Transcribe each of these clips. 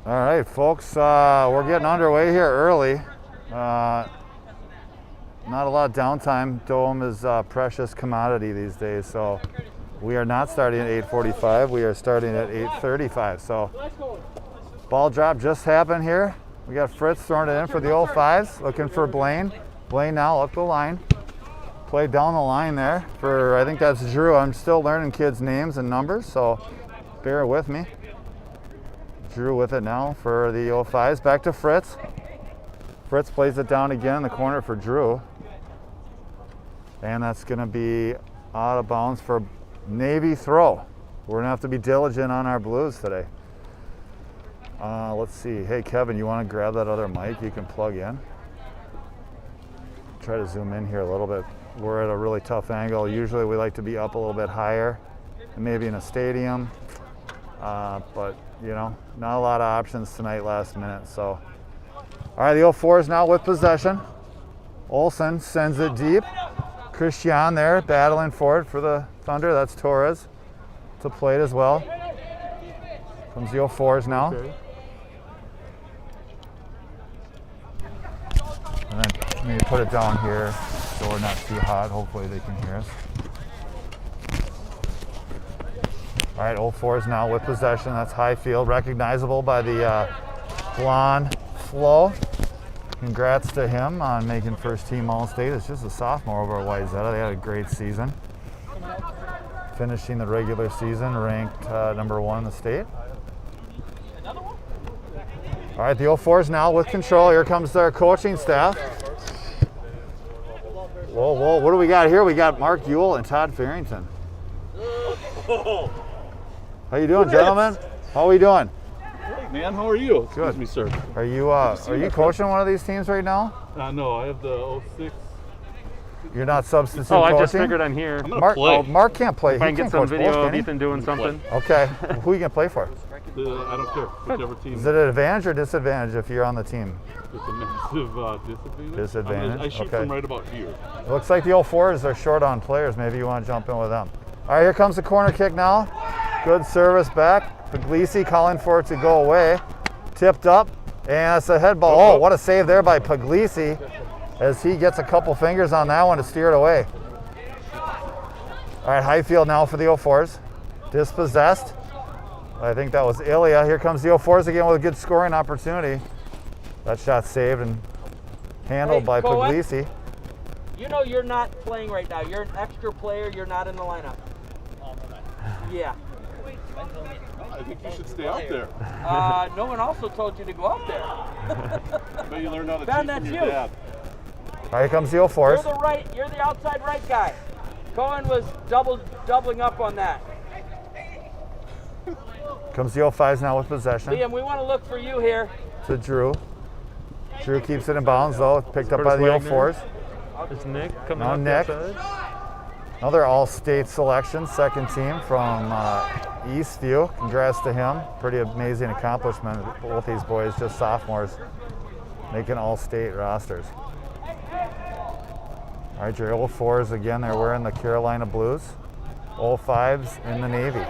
All right, folks, we're getting underway here early. Not a lot of downtime. Dome is a precious commodity these days, so we are not starting at 8:45. We are starting at 8:35. So ball drop just happened here. We got Fritz throwing it in for the 05s, looking for Blaine. Blaine now up the line. Play down the line there for, I think that's Drew. I'm still learning kids' names and numbers, so bear with me. Drew with it now for the 05s. Back to Fritz. Fritz plays it down again in the corner for Drew. And that's going to be out of bounds for Navy throw. We're going to have to be diligent on our Blues today. Let's see. Hey, Kevin, you want to grab that other mic you can plug in? Try to zoom in here a little bit. We're at a really tough angle. Usually we like to be up a little bit higher, maybe in a stadium. But, you know, not a lot of options tonight last minute. So, all right, the 04s now with possession. Olsen sends it deep. Christian there battling for it for the Thunder. That's Torres to plate as well. Comes the 04s now. Okay. And then maybe put it down here so we're not too hot. Hopefully they can hear us. All right, 04s now with possession. That's Highfield, recognizable by the blonde flow. Congrats to him on making first team All-State. It's just a sophomore over at Wayzata. They had a great season. Finishing the regular season ranked number 1 in the state. All right, the 04s now with control. Here comes their coaching staff. Whoa, whoa, what do we got here? We got Mark Ewell and Todd Farrington. How you doing, gentlemen? How are we doing? Great, man. How are you? Good. Excuse me, sir. Are you coaching one of these teams right now? No, I have the 06. You're not substitute Oh, coaching? I just figured I'm here. I'm going to Mark, play. Mark can't play. If I He can get can't some coach video both, of can he? Ethan doing something. Okay. Who are you going to play for? I don't care. Whichever team. Is it an advantage or disadvantage if you're on the team? It's a massive disadvantage. Disadvantage? I shoot Okay. from right about here. It looks like the 04s are short on players. Maybe you want to jump in with them. All right, here comes the corner kick now. Good service back. Puglisi calling for it to go away. Tipped up, and it's a head ball. Oh, what a save there by Puglisi as he gets a couple fingers on that one to steer it away. All right, Highfield now for the 04s. Dispossessed. I think that was Ilya. Here comes the 04s again with a good scoring opportunity. That shot saved and handled by Cohen, Puglisi. you know you're not playing right now. You're an extra player. You're not in the lineup. Yeah. I think you should stay out there. No one also told you to go out there. But you learned how to Ben, cheat that's from your you. dad. All right, here comes the You're 04s. the right. You're the outside right guy. Cohen was doubling up on that. Comes the 05s now with possession Liam, we want to look for you here. to Drew. Drew keeps it in bounds though, picked up by the Curtis Wagner. 04s. There's Nick coming Now out Nick. the outside. Another all-state selection, second team from Eastview. Congrats to him. Pretty amazing accomplishment. Both these boys, just sophomores, making all-state rosters. All right, your 04s again, they're wearing the Carolina Blues. 05s in the Navy.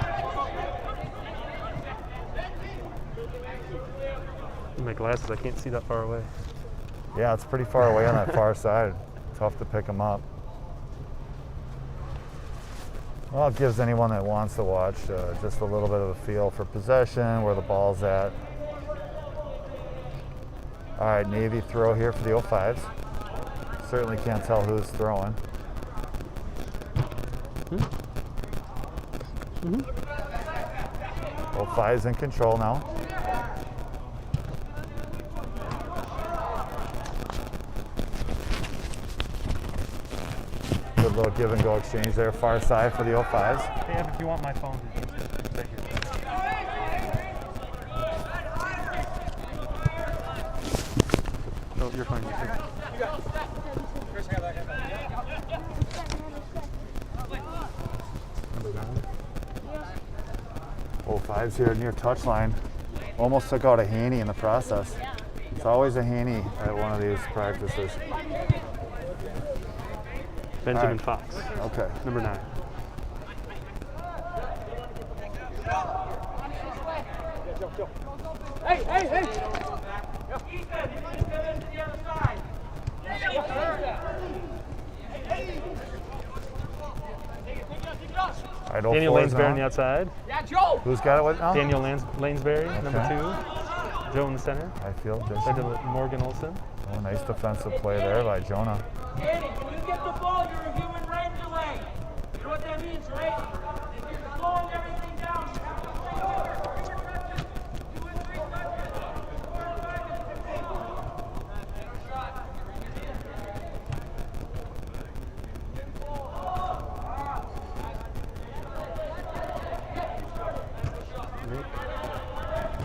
My glasses, I can't see that far away. Yeah, it's pretty far away on that far side. Tough to pick them up. Well, it gives anyone that wants to watch just a little bit of a feel for possession, where the ball's at. All right, Navy throw here for the 05s. Certainly can't tell who's throwing. Mm-hmm. 05s in control now. Good little give and go exchange there, far side for the 05s. Hey, if you want my phone, stay here. Oh, you're fine. Number 9. 05s here near touchline. Almost took out a Haney in the process. It's always a Haney at one of these practices. Benjamin All right. Fox, Okay. number 9. Hey, hey, hey! Ethan, you need to come into the other side. All right, Daniel 04s Lanesbury on the now. outside. Yeah, Joe! Who's got it with now? Daniel Lanesbury, number Okay. 2. Joe in the center. I feel Side this. to Morgan Olson. Oh, nice defensive play there by Jonah. Danny, when you get the ball, you're a human right away. You know what that means, right? If you're slowing everything down, you have to play over. 2 and 3 touches. 4 and 5 is the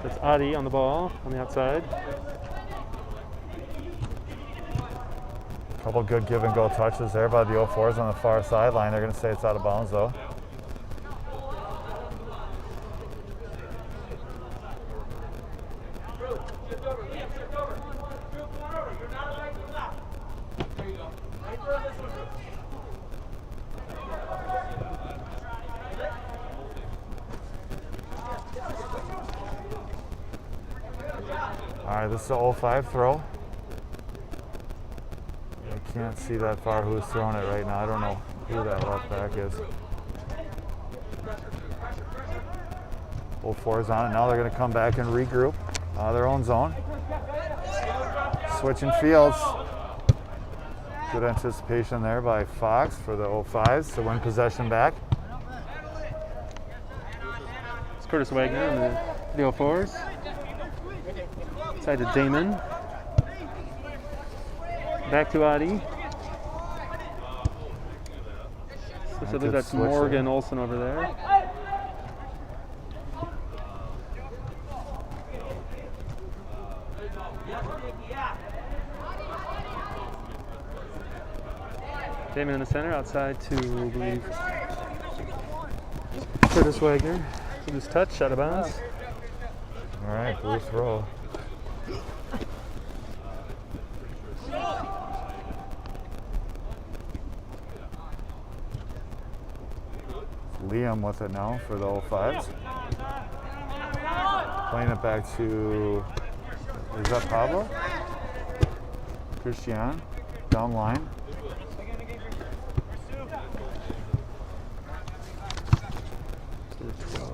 That's Adi on the ball on the outside. Couple good give and go touches there by the 04s on the far sideline. They're going to say it's out of bounds though. shift over. Liam, shift over. Drew, come on over. You're not right to left. There you go. Right there on this one, Drew. All right, this is a 05 throw. I can't see that far who's throwing it right now. I don't know who that left back is. 04's on it. Now they're going to come back and regroup out of their own zone. Switching fields. Good anticipation there by Fox for the 05s to win possession back. It's Curtis Wagner on the 04s. Side to Damon. Back to Adi. So Good that's switch Morgan there. Olson over there. Damon in the center, outside to, I believe, Curtis Wagner. So this touch, out of bounds. All right, blue throw. Liam with it now for the 05s. Playing it back to, is that Pablo? Christian, down line. To the 12.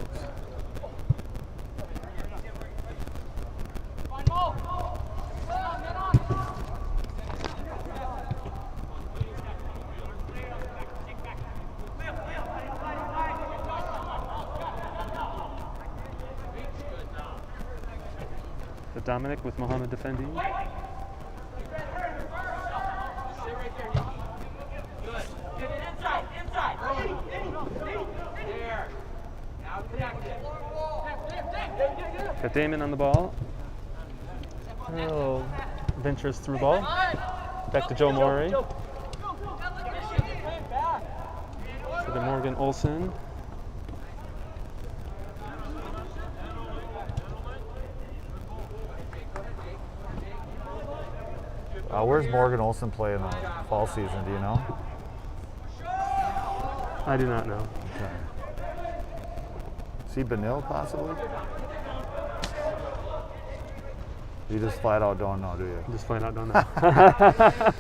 The Dominic with Mohammed defending. Stay right there. Good. Get it inside. Inside. There. Now connect it. Got Damon on the ball. Oh, adventurous through ball. Back to Joe Morey. To the Morgan Olson. Where's Morgan Olson play in the fall season? Do you know? I do not know. Okay. See Benil possibly? You just flat out don't know, do you? Just flat out don't know. I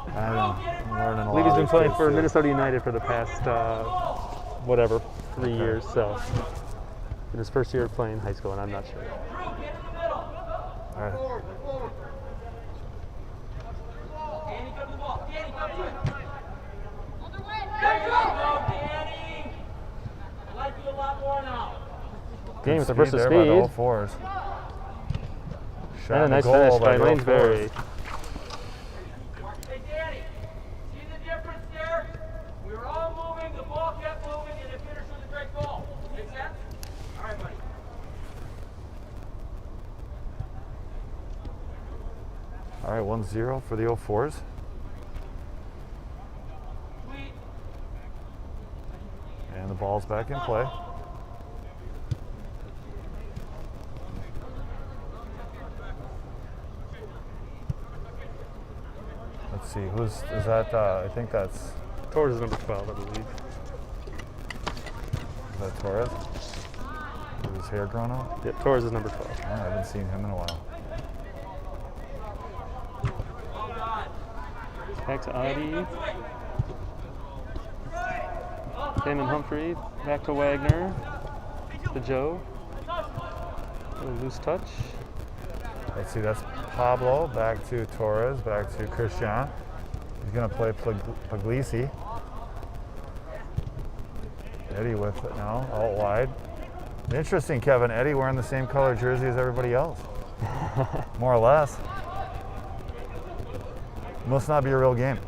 don't know. I'm learning a I lot. believe he's of been these playing kids, for too. Minnesota United for the past, 3 years. So, in his first year of playing high school, and I'm not sure. All right. Danny, come to the ball. Danny, come to it. There you go, Danny. I like you a lot more now. Game with the Speed burst of there by the speed. 04s. Shot And a in the nice goal finish by the Lanesbury. 04s. Hey, Danny, see the difference there? We were all moving, the ball kept moving, and it finished with a great goal. Make sense? All right, buddy. All right, 1-0 for the 04s. Sweet. And the ball's back in play. Let's see, is that, I think that's, Torres is number 12, I believe. is that Torres? his hair grown out? Yep, Torres is number 12. I haven't seen him in a while. Back to Adi. Damon Humphrey. Back to Wagner. To Joe. A loose touch. Let's see, that's Pablo. Back to Torres. Back to Christian. He's going to play Puglisi. Eddie with it now, out wide. Interesting, Kevin. Eddie wearing the same color jersey as everybody else. More or less. Must not be a real game.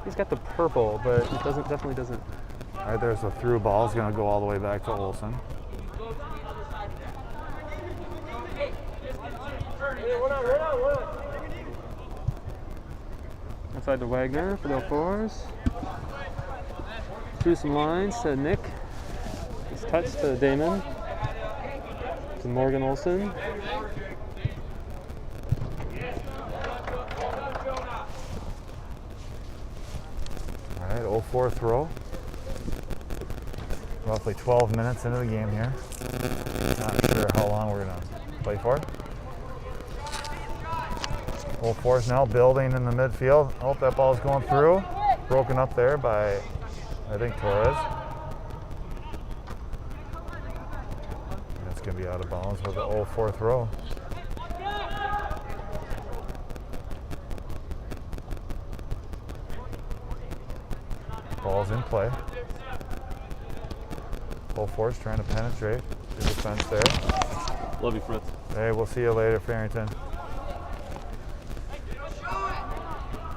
He's got the purple, but it definitely doesn't. All right, there's a through ball. It's going to go all the way back to Olsen. Outside to Wagner for the 04s. Through some lines to Nick. His touch to Damon. To Morgan Olsen. All right, 04 throw. Roughly 12 minutes into the game here. Not sure how long we're going to play for. 04 is now building in the midfield. Oh, that ball's going through. Broken up there by, I think, Torres. That's going to be out of bounds with the 04 throw. Ball's in play. 04 is trying to penetrate the defense there. Love you, Fritz. Hey, we'll see you later, Farrington.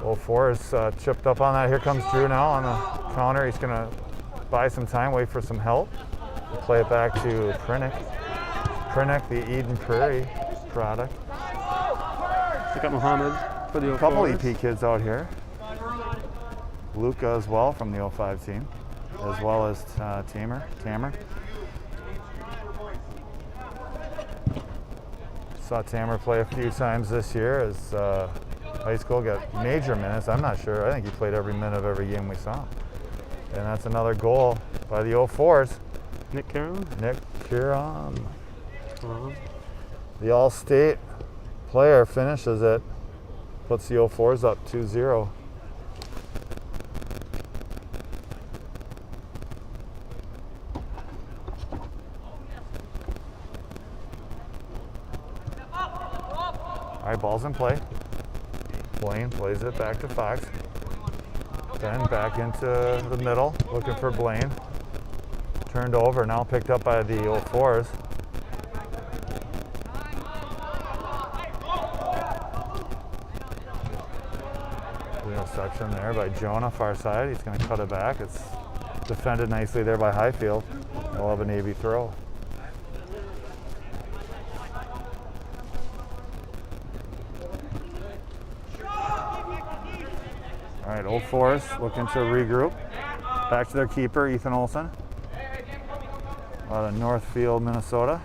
04 is chipped up on that. Here comes Drew now on the counter. He's going to buy some time, wait for some help. Play it back to Prinick. Prinick, the Eden Prairie product. Pick up Muhammad for the 04s. A couple EP kids out here. Luca as well from the 05 team, as well as Tamer. Saw Tamer play a few times this year as high school, got major minutes. I'm not sure. I think he played every minute of every game we saw him. And that's another goal by the 04s. Nick Caron. Nick Caron. The All-State player finishes it, puts the 04s up 2-0. All right, ball's in play. Blaine plays it back to Fox. Then back into the middle, looking for Blaine. Turned over, now picked up by the 04s. Little section there by Jonah, far side. He's going to cut it back. It's defended nicely there by Highfield. They'll have a Navy throw. All right, 04s looking to regroup. Back to their keeper, Ethan Olsen. Out of Northfield, Minnesota.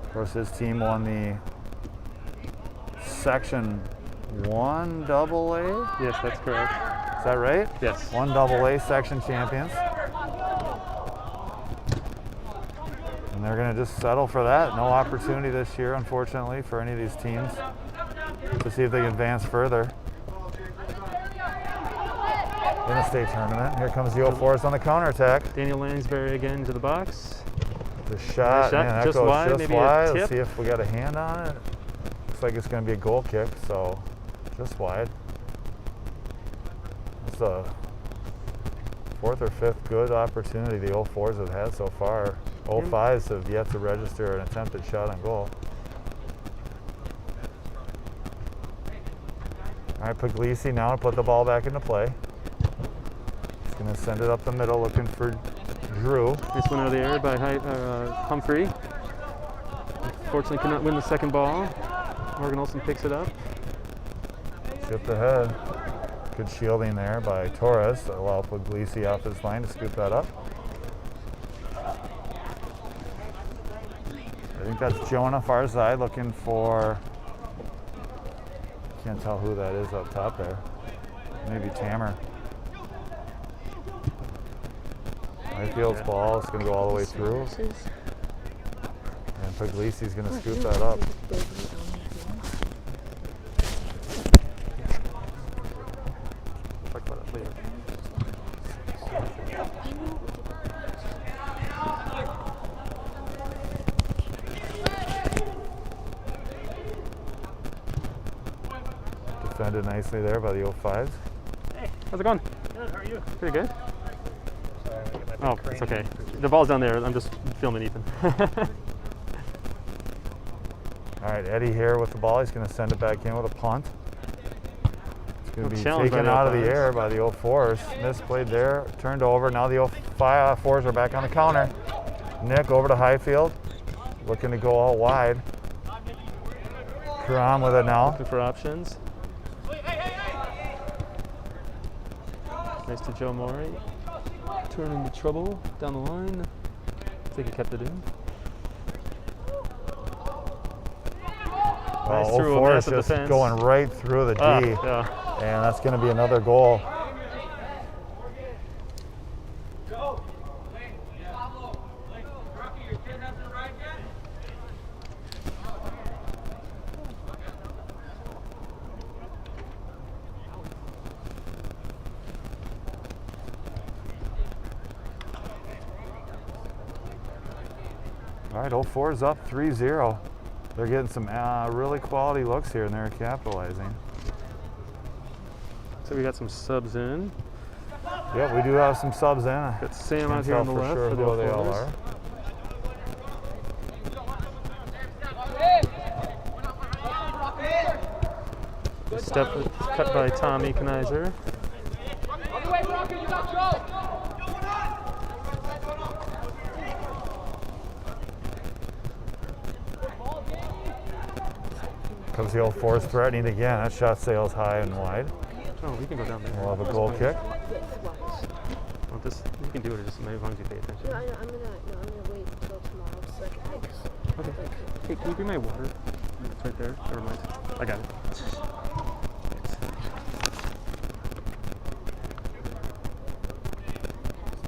Of course, his team won the Section 1 AA. Yes, that's correct. Is that right? Yes. 1 AA section champions. And they're going to just settle for that. No opportunity this year, unfortunately, for any of these teams to see if they can advance further in the state tournament. Here comes the 04s on the counterattack. Daniel Lansbury again to the box. The shot, man, that just goes wide, just maybe wide. a Let's tip. see if we got a hand on it. Looks like it's going to be a goal kick, so just wide. It's the 4th or 5th good opportunity the 04s have had so far. 05s have yet to register an attempted shot on goal. All right, Puglisi now to put the ball back into play. He's going to send it up the middle, looking for Drew. This one out of the air by Humphrey. Unfortunately, could not win the second ball. Morgan Olsen picks it up. Chipped ahead. Good shielding there by Torres to allow Puglisi off his line to scoop that up. I think that's Jonah far side looking for, can't tell who that is up top there. Maybe Tamer. Highfield's ball is going to go all the way through. And Puglisi's going to scoop that up. Talk about that later. Defended nicely there by the 05s. Hey, how's it going? Good, how are you? Pretty good. Sorry, I'm gonna get my Oh, big it's crane okay. in. The ball's down there. I'm just filming Ethan. All right, Eddie here with the ball. He's going to send it back in with a punt. It's going to be Challenged by taken the out of the 05s. air by the 04s. Misplayed there, turned over. Now the 04s are back on the counter. Nick over to Highfield, looking to go all wide. Karam with it now. Looking for options. Nice to Joe Morey. Turn into trouble down the line. I think he kept it in. Nice through a 04 is massive just defense. going right through the D. Yeah. And that's going to be another goal. All right, 04 is up 3-0. They're getting some really quality looks here, and they're capitalizing. So we got some subs in. Yep, we do have some subs in. Got Sam Can't out here tell on the for left sure for the who they all 04s. are. Step cut by Tommy Knizer. Comes the 04s threatening again. That shot sails high and wide. Oh, we can go down there. We'll have a goal kick. Well, this, you can do it just as long as you pay attention. No, I'm gonna wait until tomorrow so I can fix. Okay. Hey, can you bring my water? It's right there. Never mind. I got it. Thanks.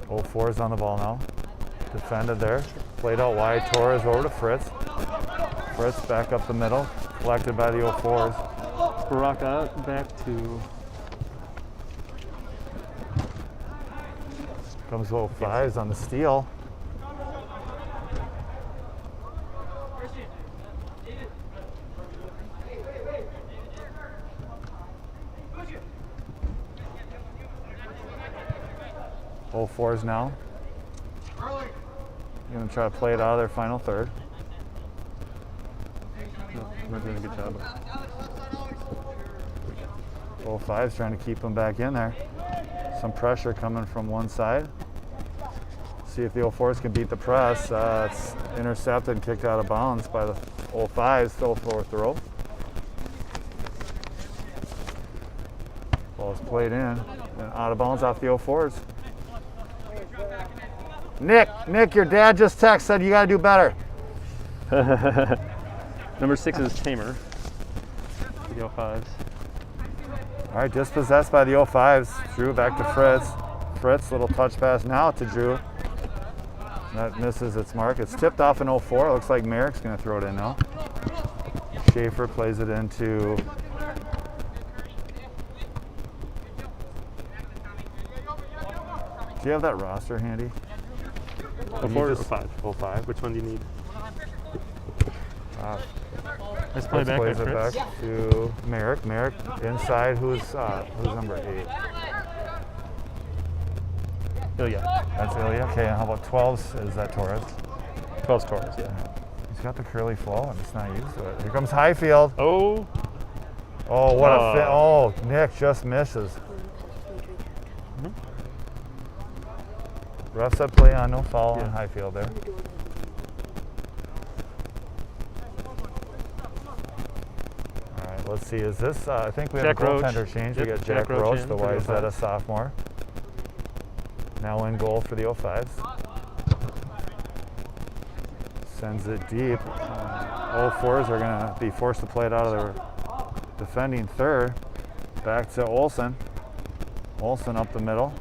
04's on the ball now. Defended there. Played out wide. Torres over to Fritz. Fritz back up the middle. Collected by the 04s. Baraka back to Comes 05s on the steal. All 04s now. Going to try to play it out of their final third. no, not doing a good job. 05's trying to keep them back in there. Some pressure coming from one side. See if the 04s can beat the press. It's intercepted and kicked out of bounds by the 05s. Still fourth throw. Ball's played in and out of bounds off the 04s. Nick, your dad just texted, said you got to do better. Number 6 is Tamer. The 05s. All right, dispossessed by the 05s. Drew back to Fritz. Fritz, little touch pass now to Drew. That misses its mark. It's tipped off in 04. Looks like Merrick's going to throw it in now. Schaefer plays it into. Do you have that roster handy? 04 or just- 05? 05. Which one do you need? Uh, Let's play Fritz back plays by it Fritz. back to Merrick. Merrick inside. Who's number 8? Ilya. That's Ilya. Okay, and how about 12s? Is that Torres? 12's Torres, yeah. He's got the curly flow and it's not used to it. Here comes Highfield. Oh, Oh, what a fit. Oh, Nick just misses. Ref said play on, no foul Yeah. on Highfield there. All right, let's see. Is this, I think we have Jack a Roach. goaltender change. We Yep, got Jack Jack Roach Roach, in the for the Wayzata 05s. sophomore. Now in goal for the 05s. Sends it deep. 04s are going to be forced to play it out of their defending third. Back to Olsen. Olsen up the middle.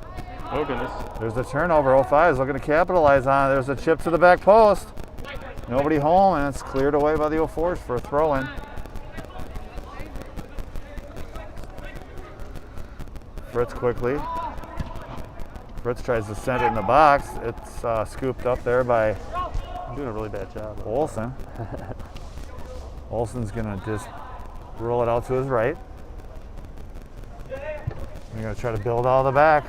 Oh, goodness. There's the turnover. 05 is looking to capitalize on it. There's a chip to the back post. Nobody home, and it's cleared away by the 04s for a throw-in. Fritz quickly. Fritz tries to send it in the box. It's scooped up there by Doing a really bad job. Olsen. Olsen's gonna just roll it out to his right. We're gonna try to build out of the back.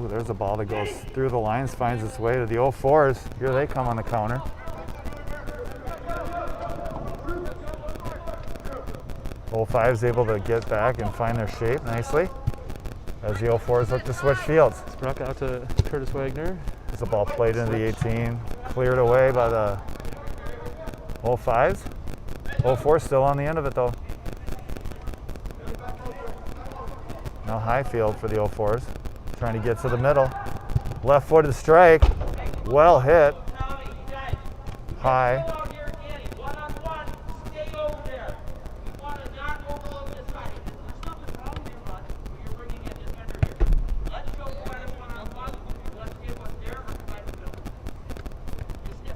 Ooh, there's a ball that goes through the lines, finds its way to the 04s. Here they come on the counter. '05's able to get back and find their shape nicely as the 04s look to switch fields. Struck out to Curtis Wagner. There's a ball played into the 18, cleared away by the 05s. 04 still on the end of it though. Now high field for the 04s, trying to get to the middle. Left-footed strike, well hit, high.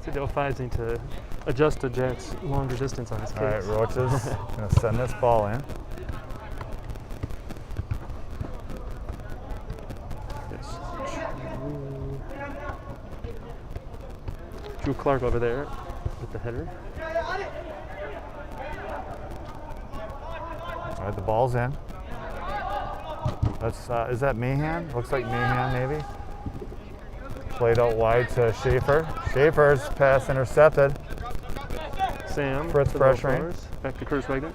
The 05s need to adjust to Jack's longer distance on his case. All right, Roaches gonna send this ball in. Yes. Drew Clark over there with the header. All right, the ball's in. That's is that Mahan? Looks like Mahan maybe. Played out wide to Schaefer. Schaefer's pass intercepted. Sam. Fritz to the pressuring. 04s. Back to Curtis Wagner.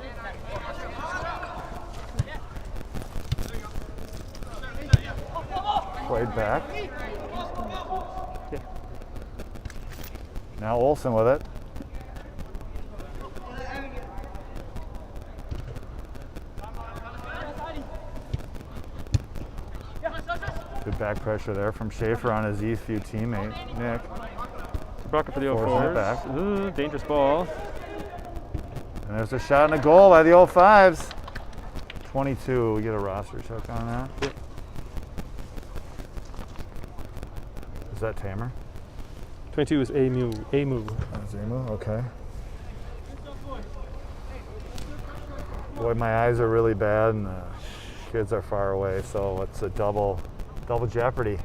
Played back. Yeah. Now Olsen with it. Good back pressure there from Schaefer on his Eastview teammate, Nick. Brocker for the Forcing it 04s. back. Ooh, dangerous ball. And there's a shot and a goal by the 05s. 22, we get a roster check on that. Yep. Is that Tamer? 22 is Amu. Zemu, okay. Boy, my eyes are really bad and the kids are far away, so it's a double jeopardy.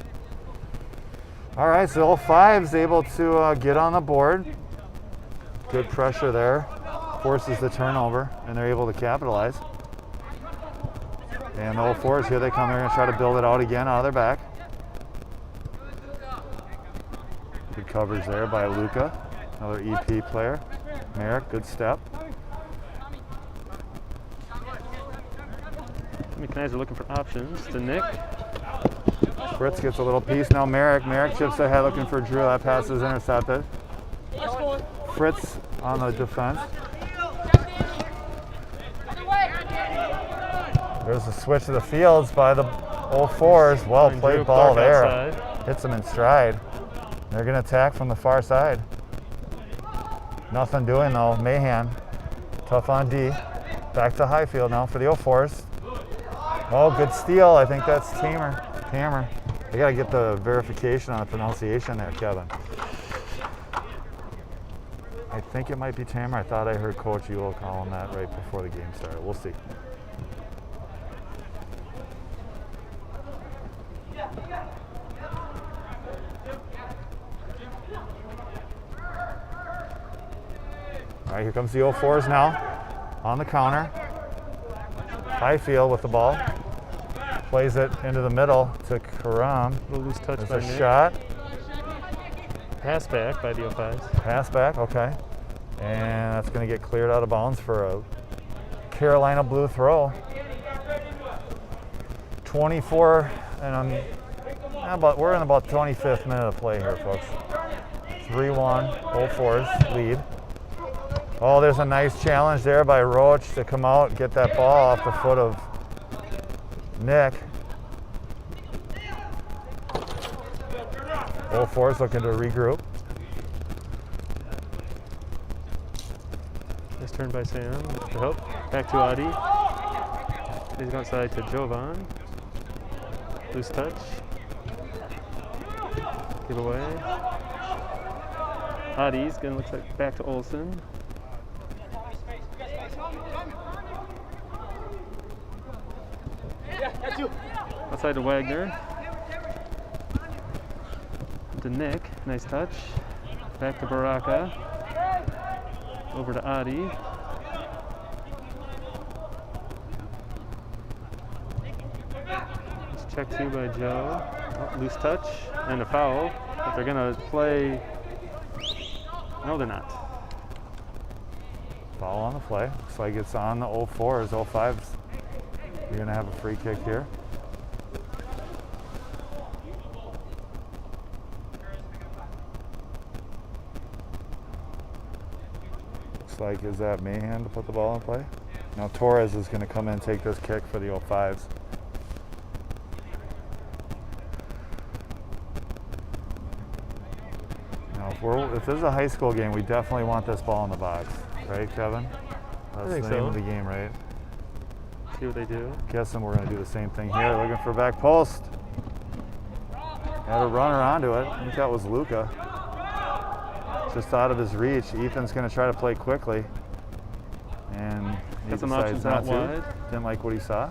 All right, so 05's able to get on the board. Good pressure there. Forces the turnover, and they're able to capitalize. And the 04s, here they come. They're going to try to build it out again out of their back. Good coverage there by Luca, another EP player. Merrick, good step. McKnights are looking for options to Nick. Fritz gets a little piece. Now Merrick chips ahead looking for Drew. That pass is intercepted. Fritz on the defense. There's a switch to the fields by the 04s. Well Drew played ball Clark there. outside. Hits them in stride. They're going to attack from the far side. Nothing doing though. Mahan, tough on D. Back to Highfield now for the 04s. Oh, good steal. I think that's Tamer. I got to get the verification on the pronunciation there, Kevin. I think it might be Tamer. I thought I heard Coach Ewell call him that right before the game started. We'll see. All right, here comes the 04s now on the counter. Highfield with the ball. Plays it into the middle to Karam. Little loose touch There's by a Nick. shot. Pass back by the 05s. Pass back, okay. And that's going to get cleared out of bounds for a Carolina blue throw. 24, and we're in about 25th minute of play here, folks. 3-1, 04's lead. Oh, there's a nice challenge there by Roach to come out and get that ball off the foot of Nick. 04's looking to regroup. Nice turn by Sam. Looking for help. Back to Adi. He's outside to Jovan. Loose touch. Give away. Adi's gonna look like back to Olsen. Outside to Wagner. To Nick. Nice touch. Back to Baraka. Over to Adi. It's check two by Joe. Oh, loose touch and a foul. But they're gonna play. No, they're not. Foul on the play. Looks like it's on the 04s, 05s. You're gonna have a free kick here. Looks like, is that Mahan to put the ball in play? Now Torres is gonna come in and take this kick for the 05s. Now if this is a high school game, we definitely want this ball in the box. Right, Kevin? That's think the name so. of the game, right? See what they do. Guessing we're going to do the same thing here. Looking for back post. Had a runner onto it. I think that was Luca. Just out of his reach. Ethan's going to try to play quickly. And he Got some decides options not out to. wide. Didn't like what he saw.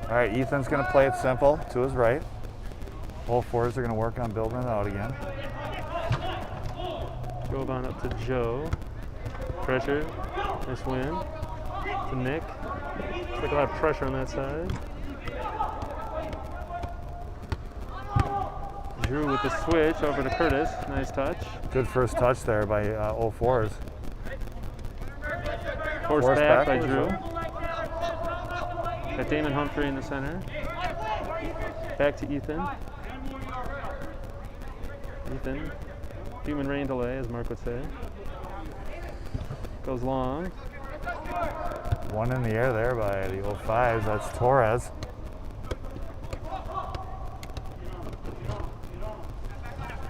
All right, Ethan's going to play it simple to his right. All fours are going to work on building it out again. Jovan up to Joe. Pressure. Nice win. To Nick. Looks like a lot of pressure on that side. Drew with the switch over to Curtis. Nice touch. Good first touch there by 04s. Forced back by backwards, Drew. though. Got Damon Humphrey in the center. Back to Ethan. Ethan. Human rain delay, as Mark would say. Goes long. One in the air there by the 05s. That's Torres.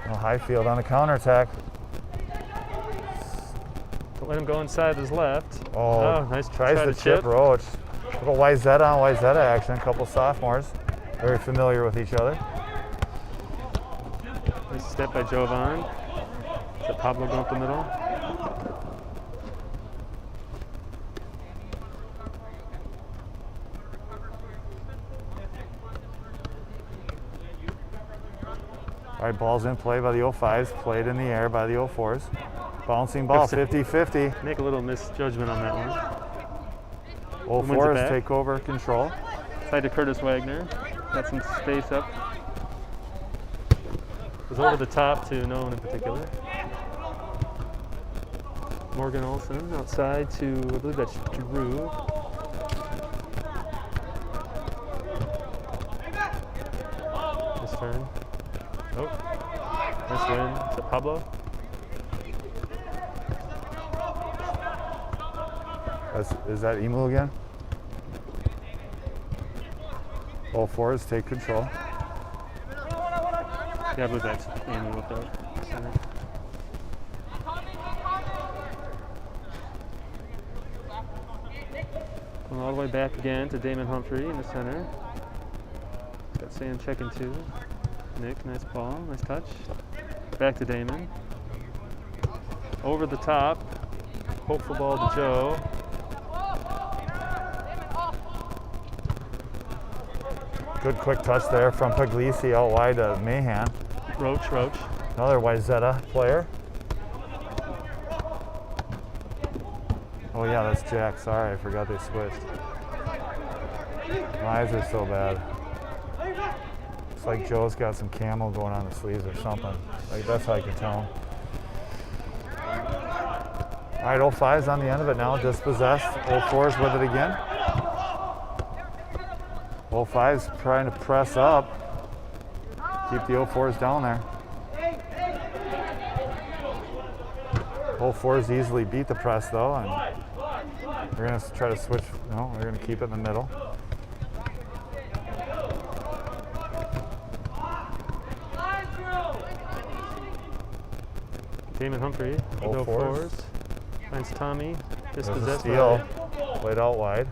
Highfield on the counterattack. Don't let him go inside his left. Oh, nice tries try to to chip Roach. Little Wyzetta on Wyzetta action. A couple sophomores. Very familiar with each other. Nice step by Jovan. Is it Pablo going up the middle? All right, ball's in play by the 05s. Played in the air by the 04s. Bouncing ball, 50-50. Make a little misjudgment on that one. Wins it 04s back. take over control. Side to Curtis Wagner. Got some space up. Was over the top to no one in particular. Morgan Olson outside to, I believe that's Drew. This turn. Oh, nice win. Is it Pablo? Is that Emu again? 04s take control. Yeah, I believe that's Amy with the center. Going all the way back again to Damon Humphrey in the center. Got Sam checking two. Nick, nice ball, nice touch. Back to Damon. Over the top. Hopeful ball to Joe. Good quick touch there from Puglisi out wide to Mahan. Roach. Another Wyzetta player. Oh yeah, that's Jack. Sorry, I forgot they switched. My eyes are so bad. It's like Joe's got some camo going on the sleeves or something. Like that's how I can tell him. All right, 05's on the end of it now, dispossessed. 04's with it again. 05's trying to press up. Keep the 04's down there. 04's easily beat the press though, and we're gonna try to switch. No, we're gonna keep it in the middle. Damon Humphrey, no 04s. fours. Finds Tommy, There's a dispossessed. steal, played out wide.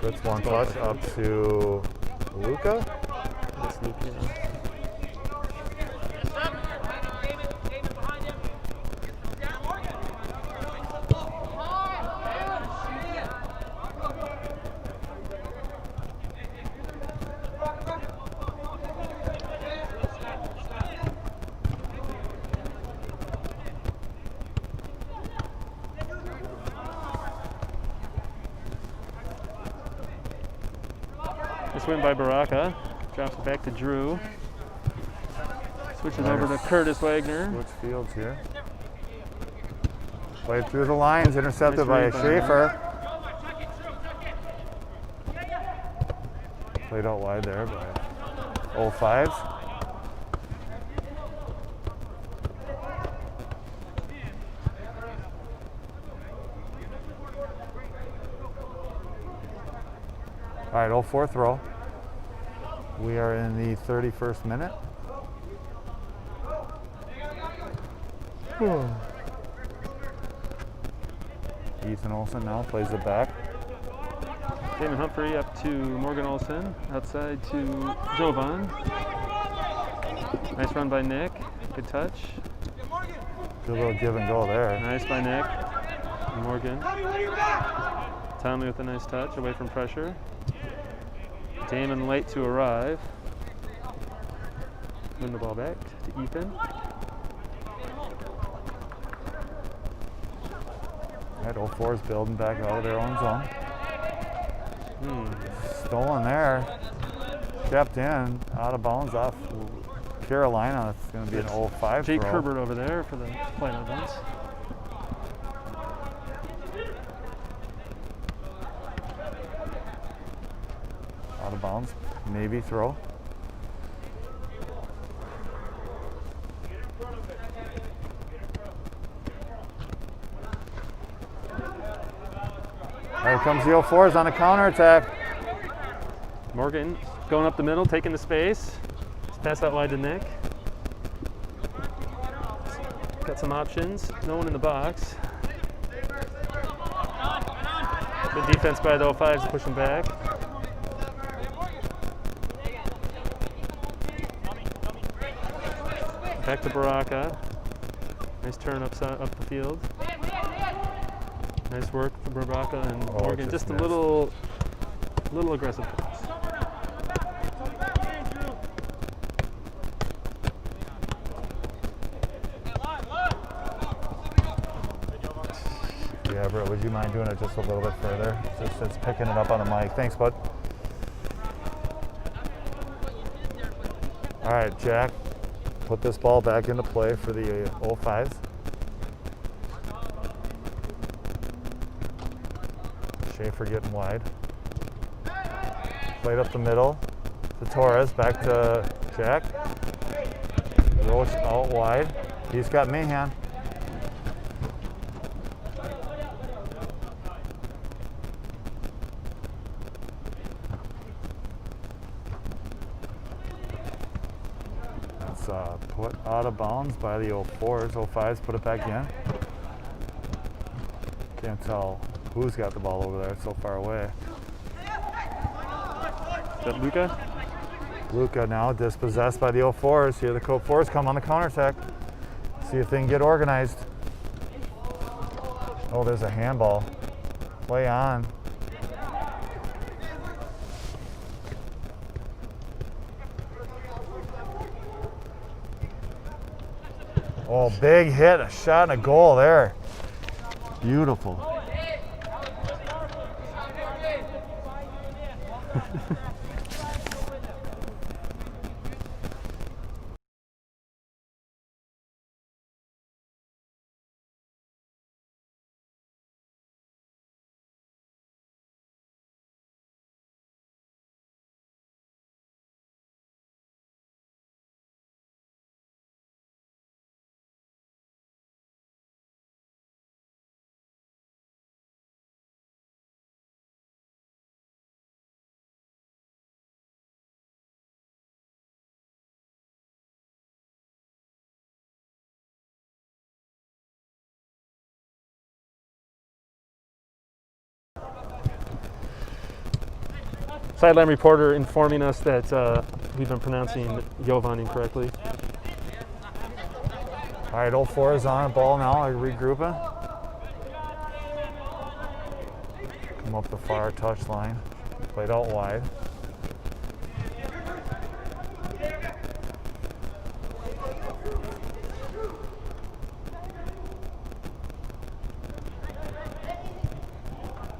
Fritz one touch up to Luca. That's Luke, yeah. This win by Baraka. Drops it back to Drew. Switches over to Curtis Wagner. Switch fields here. Played through the lines, intercepted by Nice read by Schaefer. Played out wide there by 05s. All right, 04 throw. We are in the 31st minute. Ethan Olson now plays it back. Damon Humphrey up to Morgan Olson. Outside to Jovan. Nice run by Nick. Good touch. Good little give and go there. Nice by Nick. Morgan. Tommy with a nice touch away from pressure. Damon late to arrive. Win the ball back to Ethan. That 04's building back out of their own zone. Stolen there. Kept in. Out of bounds off Carolina. It's going to be an 05 Jake throw. Herbert over there for the play on events. Out of bounds. Maybe throw. Here comes the 04s on a counterattack. Morgan going up the middle, taking the space. Just pass out wide to Nick. Got some options. No one in the box. Good defense by the 05s to push them back. Back to Baraka. Nice turn up the field. Nice work for Baraka and Morgan. Just a missed. little aggressive. Yeah, Everett, would you mind doing it just a little bit further? Just it's picking it up on the mic. Thanks, bud. All right, Jack, put this ball back into play for the 05s. Schaefer getting wide. Played up the middle to Torres, back to Jack. Roach out wide. He's got Mahan. That's put out of bounds by the 04s. 05s put it back in. Can't tell who's got the ball over there. It's so far away. Is that Luca? Luca now dispossessed by the 04s. Here the Cope 4s come on the counterattack. See if they can get organized. Oh, there's a handball. Play on. Oh, big hit, a shot and a goal there. Beautiful. Sideline reporter informing us that we've been pronouncing Jovan incorrectly. All right, 04 is on a ball now, regrouping. Come up the far touchline, played out wide.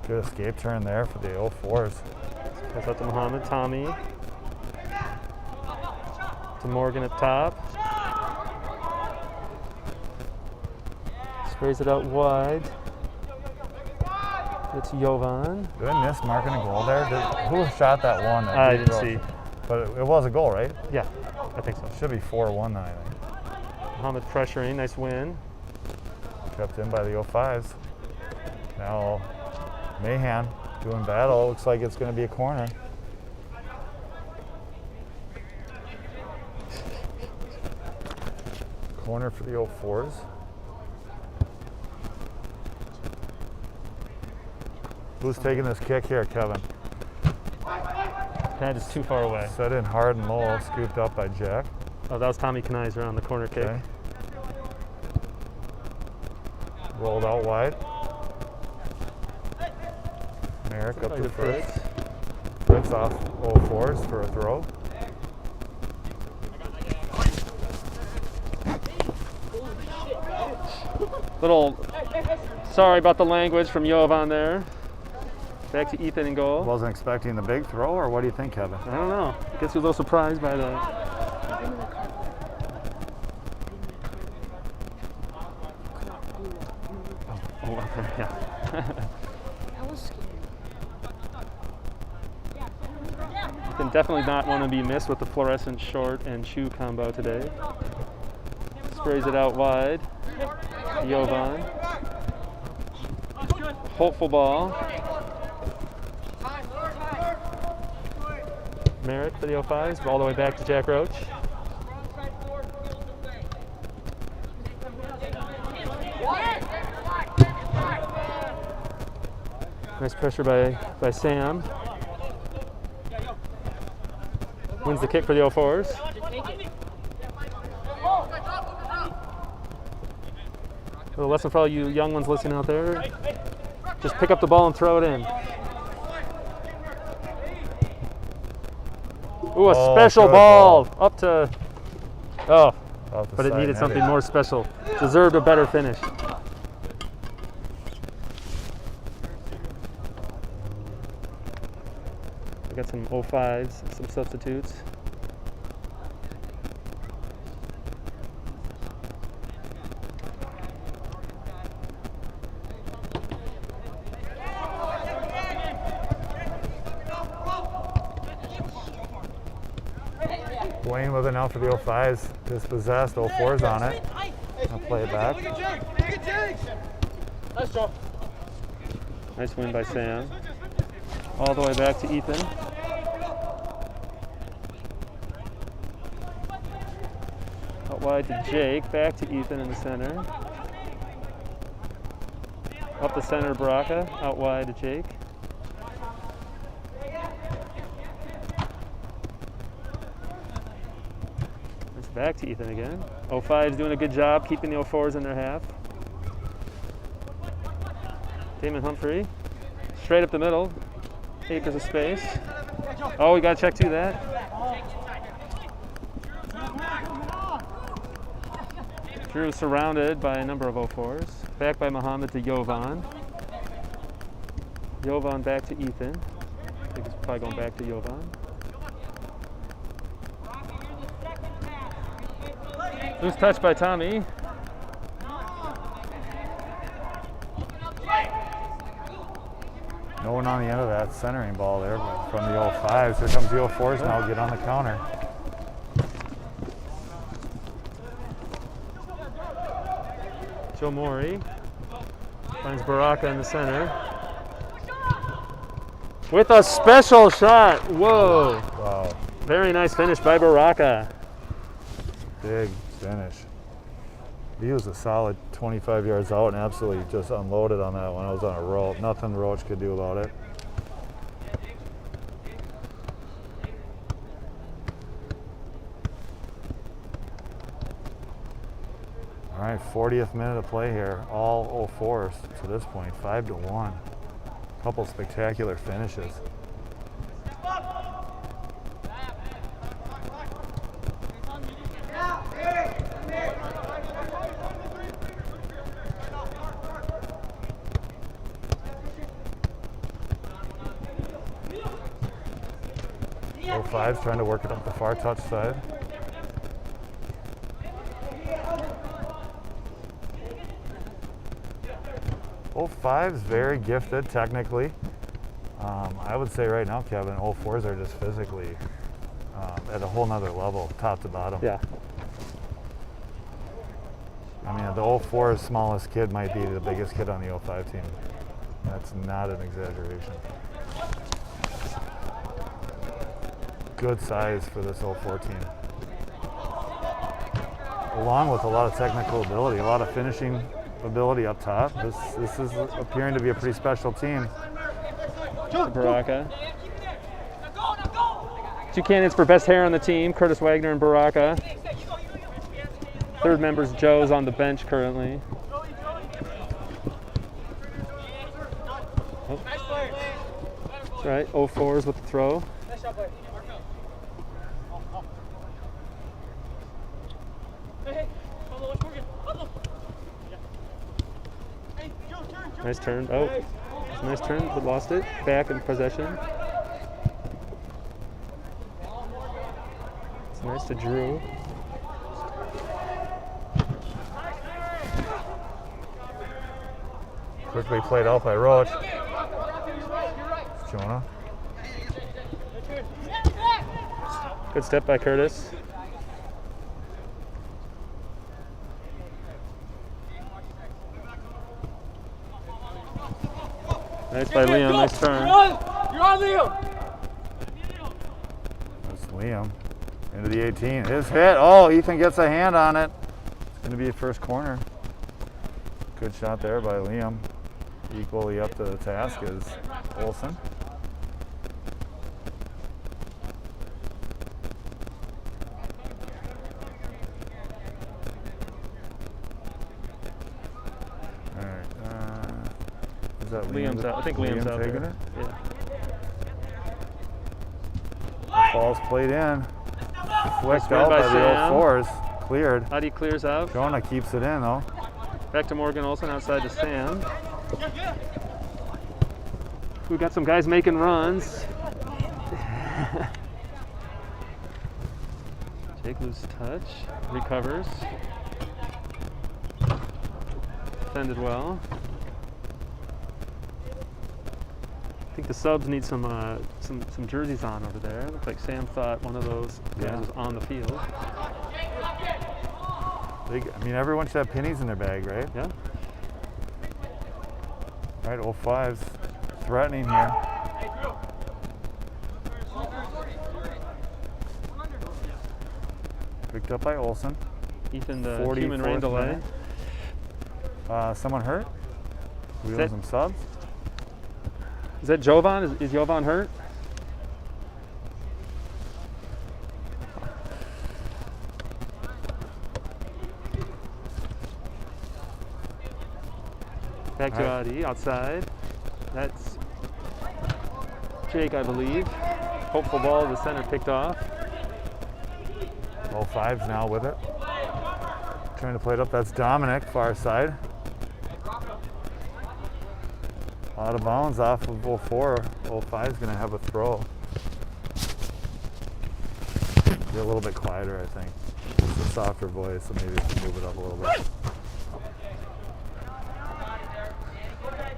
Good escape turn there for the 04s. Pass out to Muhammad, Tommy. To Morgan up top. Sprays it out wide. It's Jovan. Did I miss marking a goal there? Who shot that one? That I deep didn't throw? see. But it was a goal, right? Yeah, I think so. Should be 4-1 then, I think. Muhammad pressuring, nice win. Kept in by the 05s. Now Mahan doing battle. Looks like it's going to be a corner. Corner for the 04s. Who's taking this kick here, Kevin? That is too far away. Set in hard and low, scooped up by Jack. Oh, that was Tommy Kniser on the corner kick. Okay. Rolled out wide. Merrick up to first. Fritz off 04s for a throw. Little sorry about the language from Jovan there. Back to Ethan in goal. Wasn't expecting the big throw, or what do you think, Kevin? I don't know. I guess he was a little surprised by that. Oh, okay, yeah. That was scary. Ethan definitely not want to be missed with the fluorescent short and shoe combo today. Sprays it out wide. Jovan. Hopeful ball. Merritt for the 05s, all the way back to Jack Roach. Nice pressure by Sam. Wins the kick for the 04s. A little lesson for all you young ones listening out there. Just pick up the ball and throw it in. Ooh, a special good ball. Up to, oh, Off the but it side needed netting. something more special. Deserved a better finish. We got some 05s, some substitutes. Dwayne with it now for the 05s. Dispossessed, 04s on it. I'll play it back. Nice win by Sam. All the way back to Ethan. Out wide to Jake, back to Ethan in the center. Up the center, Baraka, out wide to Jake. It's back to Ethan again. 05's doing a good job keeping the 04s in their half. Damon Humphrey, straight up the middle, acres of space. Oh, we got to check to that. Drew surrounded by a number of 04s. Back by Muhammad to Jovan. Jovan back to Ethan. I think he's probably going back to Jovan. Loose touch by Tommy. No one on the end of that centering ball there, but from the 05s. Here comes the 04s now, get on the counter. Joe Morey finds Baraka in the center. With a special shot. Whoa. Wow, Very nice finish by Baraka. big finish. He was a solid 25 yards out and absolutely just unloaded on that one. I was on a roll. Nothing Roach could do about it. All right, 40th minute of play here. All 04s to this point, 5-1. Couple spectacular finishes. O5's trying to work it up the far touch side. O5's very gifted technically. I would say right now, Kevin, O4s are just physically at a whole nother level, top to bottom. Yeah. I mean, the 04's smallest kid might be the biggest kid on the 05 team. That's not an exaggeration. Good size for this 04 team. Along with a lot of technical ability, a lot of finishing ability up top. This is appearing to be a pretty special team. Baraka. 2 candidates for best hair on the team, Curtis Wagner and Baraka. Third member's Joe's on the bench currently. Oh. That's right, 04s with the throw. Nice turn. Oh, nice turn, but lost it. Back in possession. It's nice to Drew. Quickly played out by Roach. Jonah. Good step by Curtis. Nice by Liam, nice turn. You're on, Liam. That's Liam. Into the 18. His hit. Oh, Ethan gets a hand on it. It's going to be a first corner. Good shot there by Liam. Equally up to the task is Olsen. All right. Is that Liam's out. I think Liam's out taking there. it? Yeah. Ball's played in. Flicked Nice out by by the Sam. 04s. Cleared. Adi clears out. Jonah keeps it in though. Back to Morgan Olsen outside to Sam. We've got some guys making runs. Jake loses touch. Recovers. Defended well. I think the subs need some jerseys on over there. Looks like Sam thought one of those guys was on the field. I mean, everyone should have pennies in their bag, right? Yeah. All right, 05's threatening here. Picked up by Olsen. Ethan, the human rain 44th delay. minute. Someone hurt? We that- owe some subs. Is that Jovan? Is Jovan hurt? Back to All right. Adi, outside. That's Jake, I believe. Hopeful ball to the center picked off. 05's now with it. Trying to play it up. That's Dominic, far side. Out of bounds off of 04. 05's going to have a throw. Be a little bit quieter, I think. It's a softer voice, so maybe move it up a little bit.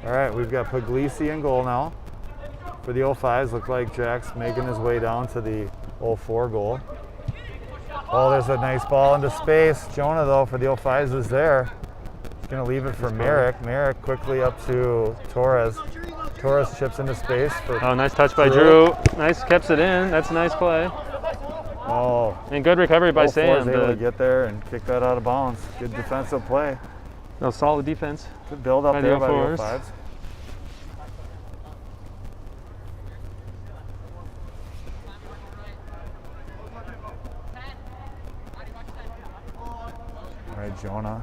All right, we've got Puglisi in goal now. For the 05s, look like Jack's making his way down to the 04 goal. Oh, there's a nice ball into space. Jonah, though, for the 05s is there. He's going to leave it for Merrick. Merrick quickly up to Torres. Torres chips into space for Oh, nice touch by Drew. Nice, keeps it in. That's a nice play. Oh, And good recovery by 04's Sam. able to get there and kick that out of bounds. Good defensive play. No, solid defense. Good build up By the there by the 04s. 05s. All right, Jonah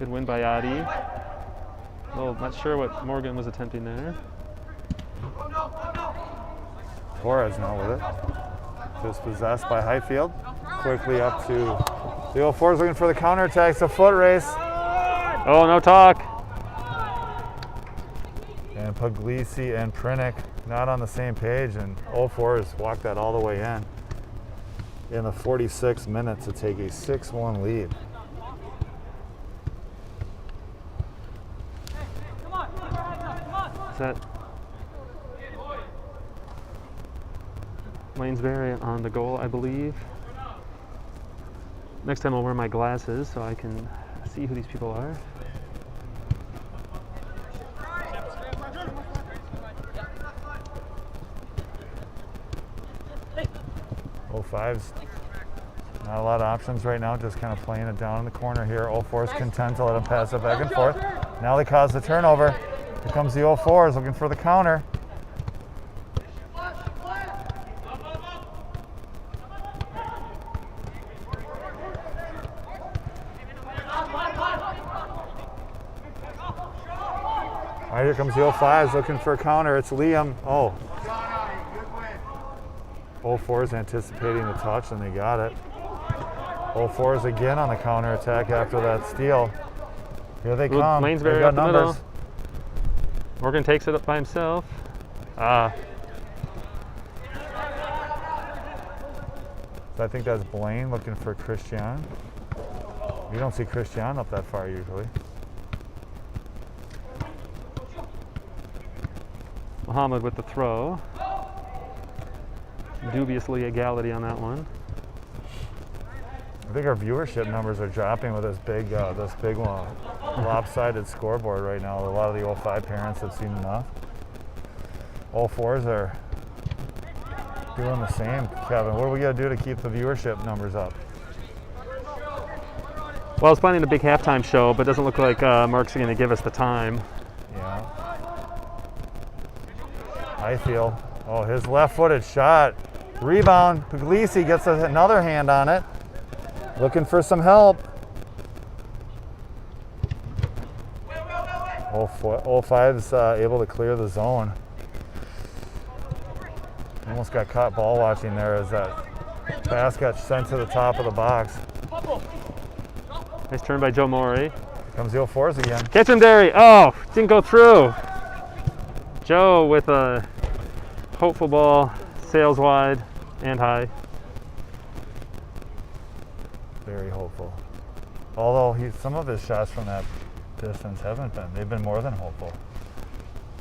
Good win by Adi. Well, not sure what Morgan was attempting there. Torres now with it. Dispossessed by Highfield. Quickly up to the 04s looking for the counterattack. It's a foot race. Oh, no talk. And Puglisi and Prinick not on the same page, and 04s walked that all the way in the 46th minute to take a 6-1 lead. Is that Lanesbury on the goal, I believe? Next time I'll wear my glasses so I can see who these people are. '05's not a lot of options right now, just kind of playing it down in the corner here. 04's content to let him pass it back and forth. Now they cause the turnover. Here comes the 04s looking for the counter. All right, here comes the 05s looking for a counter. It's Liam. Oh. 04's anticipating the touch, and they got it. 04's again on the counter attack after that steal. Here they come. Lanesbury They've got up the numbers. middle. Morgan takes it up by himself. Ah. So I think that's Blaine looking for Christian. You don't see Christian up that far usually. Muhammad with the throw. Dubious legality on that one. I think our viewership numbers are dropping with this big one, lopsided scoreboard right now. A lot of the 05 parents have seen enough. 04s are doing the same. Kevin, what are we gonna do to keep the viewership numbers up? Well, I was planning a big halftime show, but it doesn't look like Mark's going to give us the time. Yeah. Highfield. Oh, his left-footed shot. Rebound. Puglisi gets another hand on it. Looking for some help. 05's able to clear the zone. Almost got caught ball watching there as that pass got sent to the top of the box. Nice turn by Joe Morey. Here comes the 04s again. Catch him, Derry. Oh, didn't go through. Joe with a hopeful ball, sails wide and high. Very hopeful. Although some of his shots from that distance haven't been. They've been more than hopeful.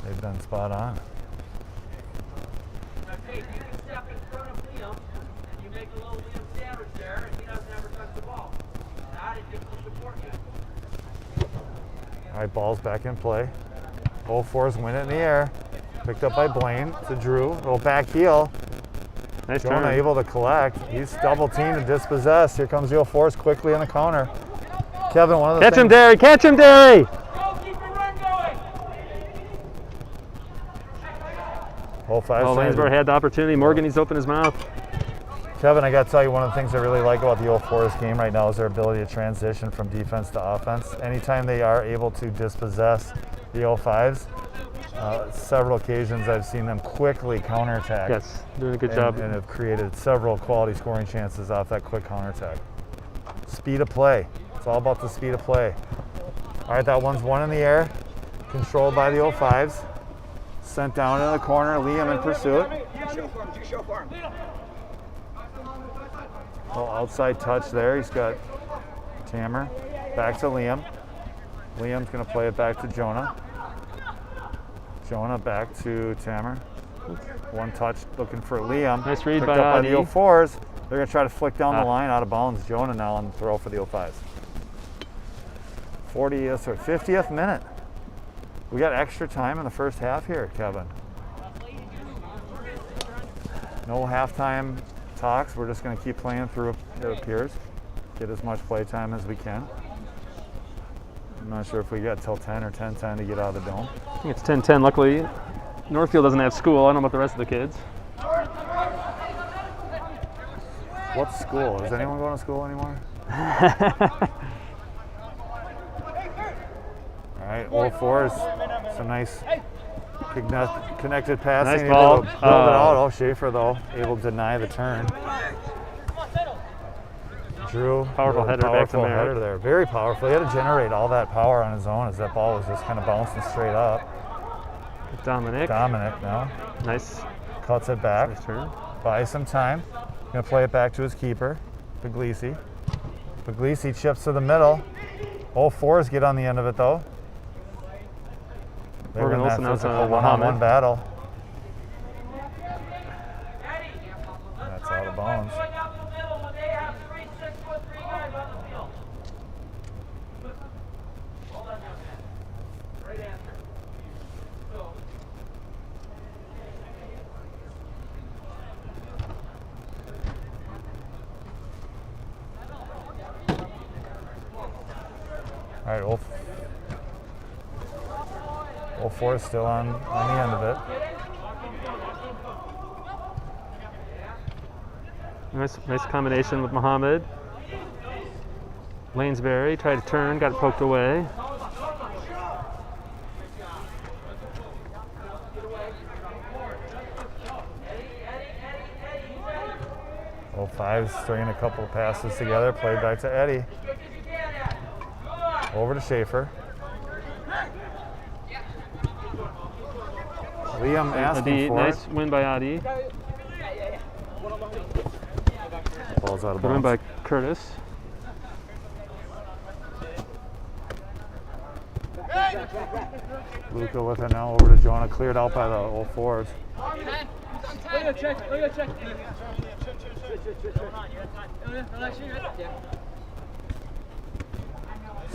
They've been spot on. Now, Dave, you can step in front of Liam, and you make a little Liam sandwich there, and he doesn't ever touch the ball. Now, he gives the support you. All right, ball's back in play. 04's win it in the air. Picked up by Blaine to Drew. Little back heel. Nice Jonah turn. able to collect. He's double teamed and dispossessed. Here comes the 04's quickly in the counter. Kevin, one of the Catch him, things. Derry. Catch him, Derry. Go, keep your run going. 05's Oh, trying to- Lanesborough had the opportunity. Morgan needs to open his mouth. Kevin, I got to tell you, one of the things I really like about the 04's game right now is their ability to transition from defense to offense. Anytime they are able to dispossess the 05's, several occasions I've seen them quickly counterattack. Yes, doing a good job. And have created several quality scoring chances off that quick counterattack. Speed of play. It's all about the speed of play. All right, that one's one in the air, controlled by the 05's. Sent down in the corner, Liam in pursuit. Little outside touch there. He's got Tamer. Back to Liam. Liam's going to play it back to Jonah. Jonah back to Tamer. One touch looking for Liam. Nice read Picked by up by the Adi. 04's. They're going to try to flick down the line out of bounds. Jonah now on the throw for the 05's. 50th minute. We got extra time in the first half here, Kevin. No halftime talks. We're just going to keep playing through, it appears. Get as much play time as we can. I'm not sure if we got till 10 or 10:10 to get out of the dome. I think it's 10-10. Luckily, Northfield doesn't have school. I don't know about the rest of the kids. What school? Is anyone going to school anymore? all fours. Some nice connected passing. Nice ball. Able to build it out. Oh, Schaefer though, able to deny the turn. Drew, Powerful header back to powerful Merrick. header there. Very powerful. He had to generate all that power on his own as that ball was just kind of bouncing straight up. Dominic. Dominic now Nice. cuts it back. Nice turn. Buys some time. Gonna play it back to his keeper, Puglisi. Puglisi chips to the middle. All fours get on the end of it though. They're Morgan in that Olsen out to physical one-on-one Muhammad. battle. That's out of bounds. Going out the middle when they have 3 6'3" guys on the field. Well done, young man. Great answer. So, All right, all four is still on the end of it. Nice combination with Muhammad. Lanesbury tried to turn, got it poked away. All fives stringing a couple of passes together, played back to Eddie. Over to Schaefer. Liam asking Adi, for nice it. win by Adi. Ball's out of Good win bounds. by Curtis. Luca with it now over to Jonah, cleared out by the all fours.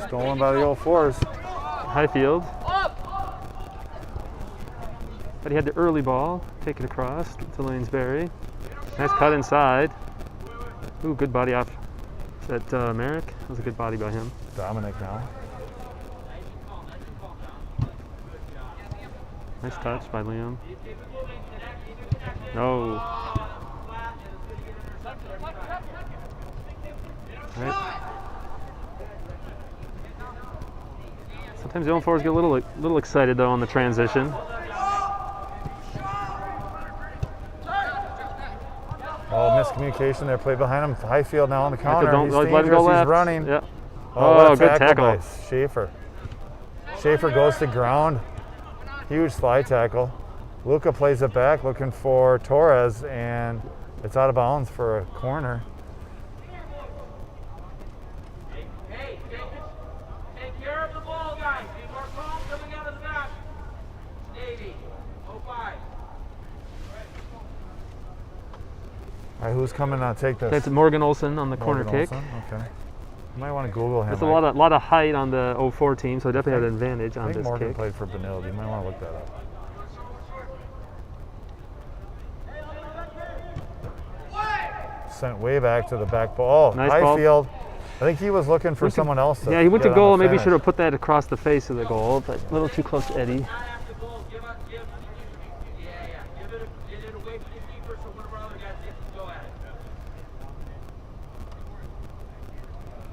Stolen by the all fours. Highfield. But he had the early ball, take it across to Lanesbury. Nice cut inside. Ooh, good body off. Is that Merrick? That was a good body by him. Dominic now. Nice touch by Liam. No. Right. Sometimes the 0-4s get a little excited though on the transition. Oh, miscommunication there. Play behind him. Highfield now on the counter. Don't He's let him dangerous. go left. He's running. Yeah. Oh, what a good tackle. by Schaefer. Schaefer goes to ground. Huge slide tackle. Luca plays it back, looking for Torres, and it's out of bounds for a corner. hey, take care of the ball, guys. Be more calm coming out of the back. Navy, 05. All right, who's coming to take this? That's Morgan Olsen on the corner Morgan kick. Olsen? Okay. You might want to Google him. There's a lot of height on the 04 team, so definitely had an advantage I on think this Morgan kick. played for Benilde. You might want to look that up. Sent way back to the back ball. Oh, Nice ball. Highfield. I think he was looking for someone else to Yeah, he went to get on goal. the Maybe finish. should have put that across the face of the goal, but a little too close to Eddie. Not after goal. Give it away from the keeper so one of our other guys gets to go at it.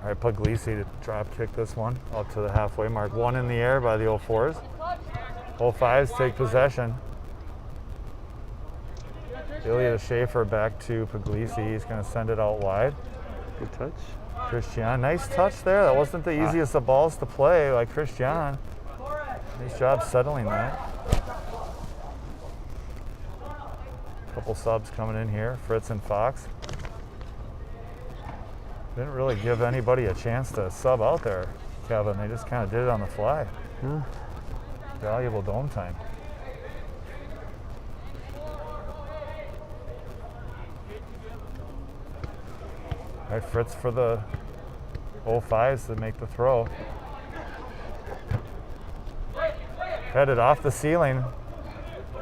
All right, Puglisi to drop kick this one up to the halfway mark. One in the air by the 04s. 05s take possession. Ilya Schaefer back to Puglisi. He's going to send it out wide. Good touch. Christian, nice touch there. That wasn't the easiest of balls to play by Christian. Nice job settling that. Couple subs coming in here, Fritz and Fox. Didn't really give anybody a chance to sub out there, Kevin. They just kind of did it on the fly. Yeah. Valuable dome time. All right, Fritz for the 05s to make the throw. Headed off the ceiling.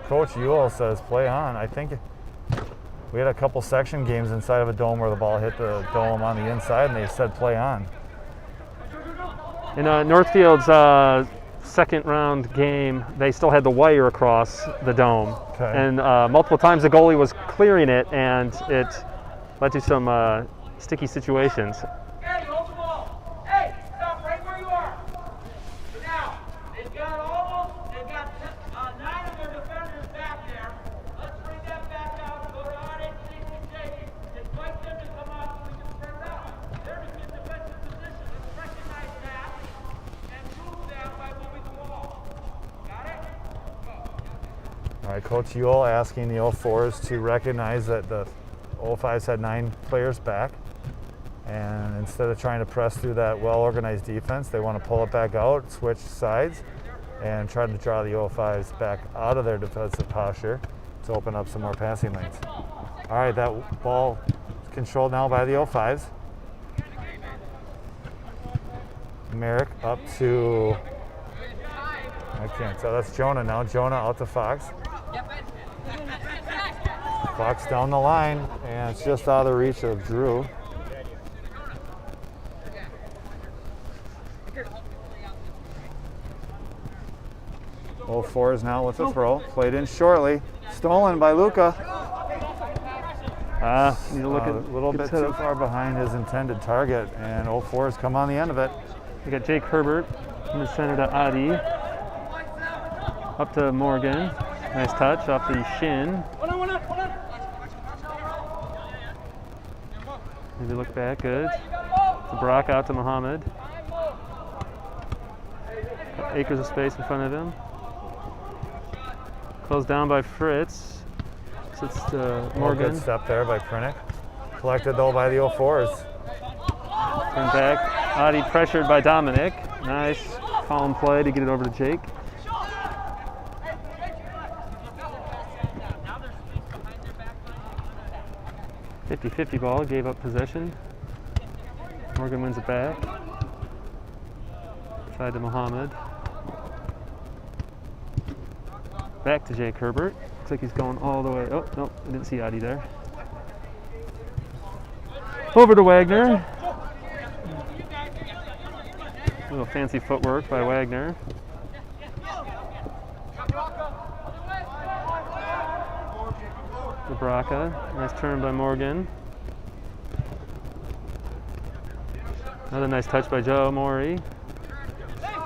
Coach Ewell says play on. I think we had a couple section games inside of a dome where the ball hit the dome on the inside and they said play on. In Northfield's second round game, they still had the wire across the dome. Okay. And multiple times the goalie was clearing it, and it led to some sticky situations. Hey, hold the ball. Hey, stop right where you are. So now, they've All right, Coach Yule asking the 04s to recognize that the 05s had 9 players back. And instead of trying to press through that well-organized defense, they want to pull it back out, switch sides, and try to draw the 05s back out of their defensive posture to open up some more passing lanes. All right, that ball is controlled now by the 05s. Merrick up to, I can't tell, that's Jonah now. Jonah out to Fox. Fox down the line, and it's just out of the reach of Drew. Oh, 04s now with the throw. Played in shortly. Stolen by Luca. Need to look at A little bit too far behind his intended target, and 04s come on the end of it. We got Jake Herbert in the center to Adi. Up to Morgan. Nice touch off the shin. Maybe look back, good. To Brock, out to Muhammad. Got acres of space in front of him. Closed down by Fritz. Sits to Morgan. Good step there by Prinick. Collected though by the 04s. Turn back. Adi pressured by Dominic. Nice calm play to get it over to Jake. – 50-50 ball, gave up possession. Morgan wins it back. Side to Muhammad. Back to Jake Herbert. Looks like he's going all the way. Oh, no, I didn't see Adi there. Over to Wagner. A little fancy footwork by Wagner. Zabraka, nice turn by Morgan. Another nice touch by Joe Mori.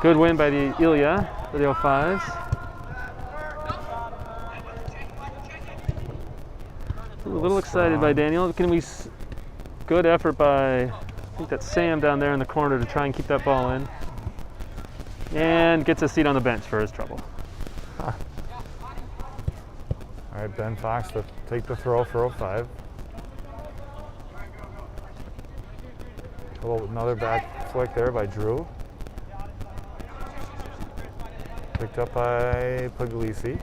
Good win by the Ilya for the 05s. A little excited by Daniel. Good effort by, I think that's Sam down there in the corner to try and keep that ball in. And gets a seat on the bench for his trouble. All right, Ben Fox to take the throw for 05. Another back flick there by Drew. Picked up by Puglisi.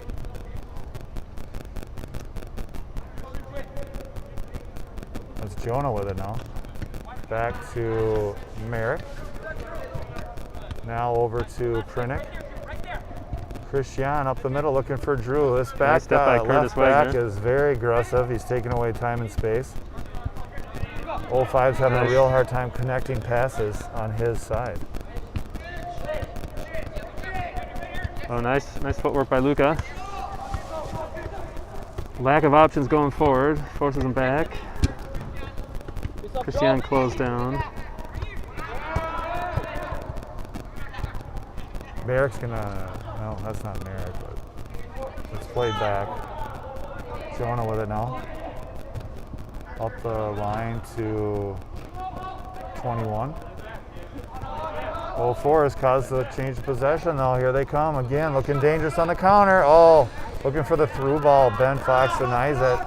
That's Jonah with it now. Back to Merrick. Now over to Prinick. Christian up the middle looking for Drew. This back Nice step by left Curtis back Wagner. is very aggressive. He's taking away time and space. 05's having a real hard time connecting passes on his side. Oh, nice footwork by Luca. Lack of options going forward, forces him back. Christian closed down. Merrick's gonna, no, that's not Merrick, but it's played back. Jonah with it now. Up the line to 21. 04 has caused the change of possession though. Here they come again, looking dangerous on the counter. Oh, looking for the through ball. Ben Fox denies it.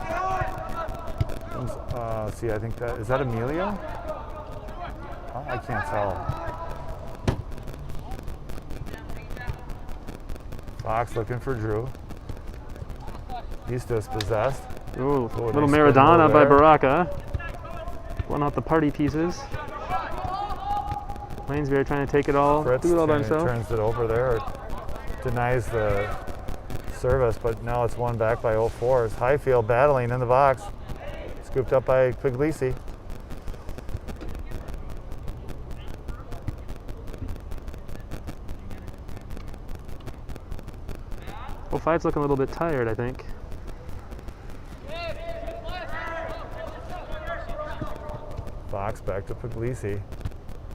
Let's see, I think is that Emilio? Oh, I can't tell. Fox looking for Drew. He's dispossessed. Ooh, Oh, little nice Maradona spin by there. Baraka. One off the party pieces. Lanesbury trying to take it all, Fritz do it all by himself. turns it over there, denies the service, but now it's one back by 04s. Highfield battling in the box. Scooped up by Puglisi. Well, 05's looking a little bit tired, I think. Fox back to Puglisi.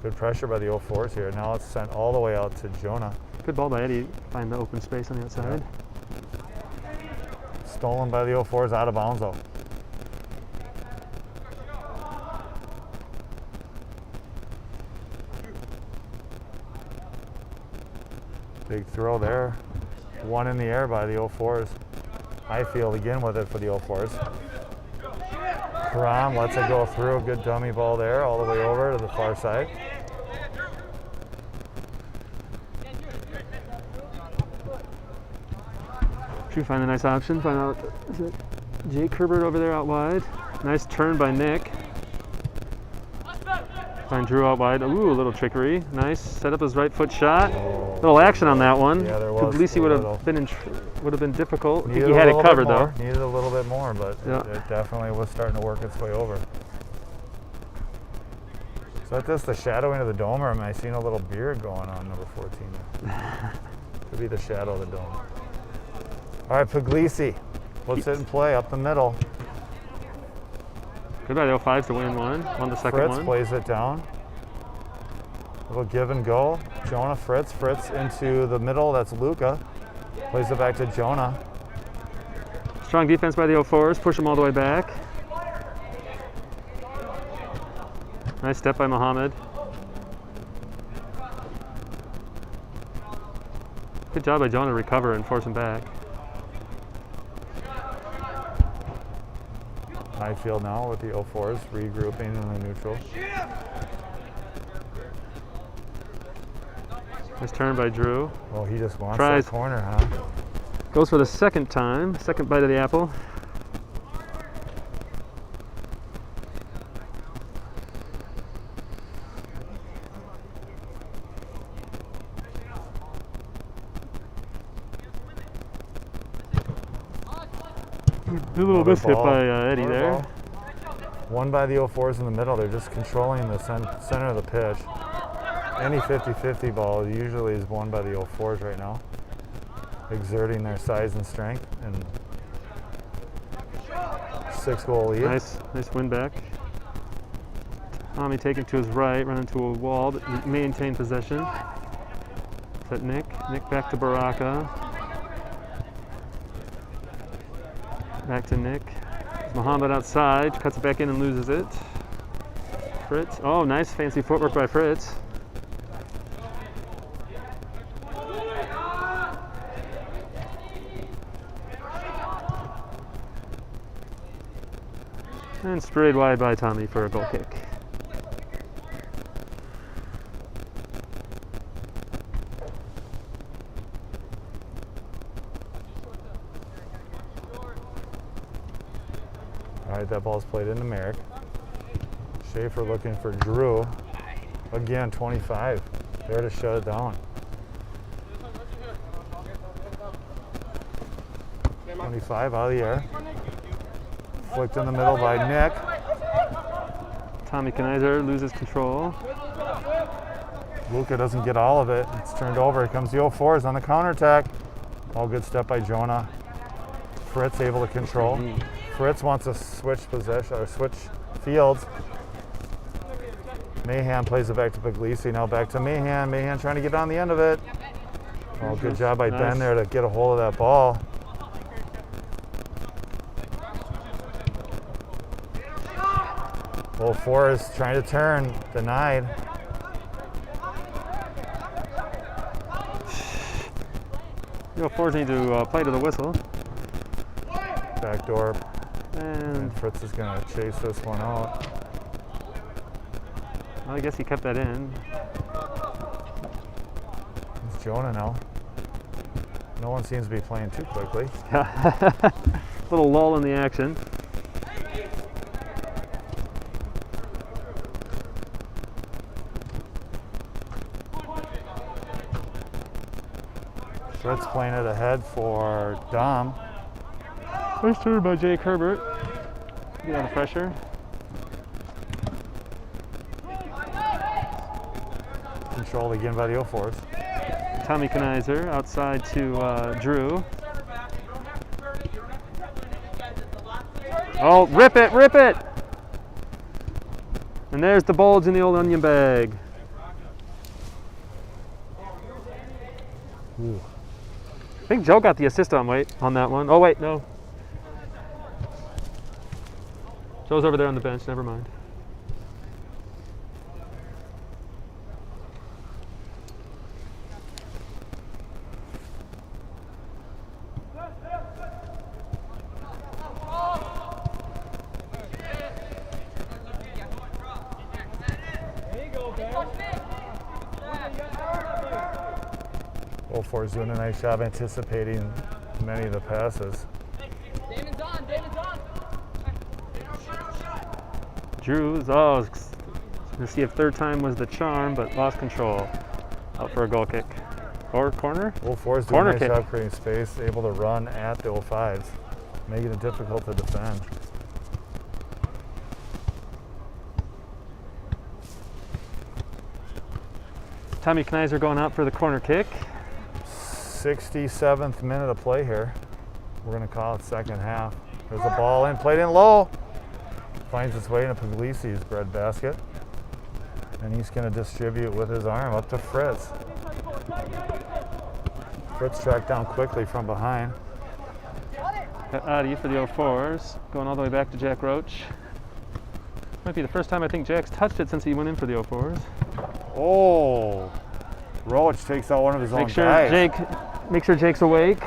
Good pressure by the 04s here. Now it's sent all the way out to Jonah. Good ball by Eddie. Find the open space on the outside. Stolen by the 04s, out of bounds though. Big throw there. One in the air by the 04s. Highfield again with it for the 04s. Karam lets it go through. Good dummy ball there, all the way over to the far side. Should find a nice option. Find out, is it Jake Herbert over there out wide? Nice turn by Nick. Find Drew out wide. Ooh, a little trickery. Nice. Set up his right foot shot. Oh, Little action on that one. yeah, there was. Puglisi a would little. have been would have been difficult. I think Needed he a had it little bit covered more. though. Needed a little bit more, but Yeah. it definitely was starting to work its way over. Is that just the shadowing of the dome, or am I seeing a little beard going on number 14 there? Could be the shadow of the dome. All right, Puglisi. Let's hit and play up the middle. Good by the 05s to win one. Won the second Fritz one. plays it down. Little give and go. Jonah, Fritz into the middle. That's Luca. Plays it back to Jonah. Strong defense by the 04s. Push them all the way back. Nice step by Mohammed. Good job by Jonah to recover and force him back. Highfield now with the 04s regrouping in the neutral. Nice turn by Drew. Oh, he just wants Tries. that corner, huh? Goes for the second time. Second bite of the apple. A little Another miss hit ball. by Eddie Another there. ball. One by the 04s in the middle. They're just controlling the center of the pitch. Any 50-50 ball usually is won by the 04s right now, exerting their size and strength, and 6-goal lead. Nice win back. Tommy taken to his right, running to a wall, but maintain possession. Is that Nick? Nick back to Baraka. Back to Nick. Mohammed outside, cuts it back in and loses it. Fritz. Oh, nice fancy footwork by Fritz. And sprayed wide by Tommy for a goal kick. All right, that ball's played into Merrick. Schaefer looking for Drew. Again, 25. There to shut it down. 25 out of the air. Flicked in the middle by Nick. Tommy Kanizer loses control. Luca doesn't get all of it. It's turned over. Here comes the 04s on the counterattack. All good step by Jonah. Fritz able to control. Fritz wants to switch possession or switch fields. Mahan plays it back to Puglisi. Now back to Mahan. Mahan trying to get on the end of it. Oh, good job by Ben there to get a hold of that ball. Well, 4 is trying to turn, denied. The 04s need to play to the whistle. Back door. And Fritz is going to chase this one out. well, I guess he kept that in. It's Jonah now. No one seems to be playing too quickly. Little lull in the action. Fritz playing it ahead for Dom. Nice turn by Jake Herbert. Get out of pressure. Controlled again by the 04s. Tommy Kanizer outside to Drew. Oh, rip it, rip it! And there's the bulge in the old onion bag. Ooh. I think Joe got the assist on that one. Oh wait, no. Joe's over there on the bench, never mind. 04 is doing a nice job anticipating many of the passes. Damon's on, Damon's on. Drew is, oh, let's see if third time was the charm, but lost control. Out for a goal kick. Or corner? 04 is doing Corner a nice kick. job creating space, able to run at the 05s, making it difficult to defend. Tommy Knizer going out for the corner kick. 67th minute of play here. We're going to call it second half. There's a ball in, played in low. Finds its way into Puglisi's breadbasket. And he's going to distribute with his arm up to Fritz. Fritz tracked down quickly from behind. Got Adi for the 04s, going all the way back to Jack Roach. Might be the first time I think Jack's touched it since he went in for the 04s. Oh, Roach takes out one of his own guys. Make sure Jake's awake.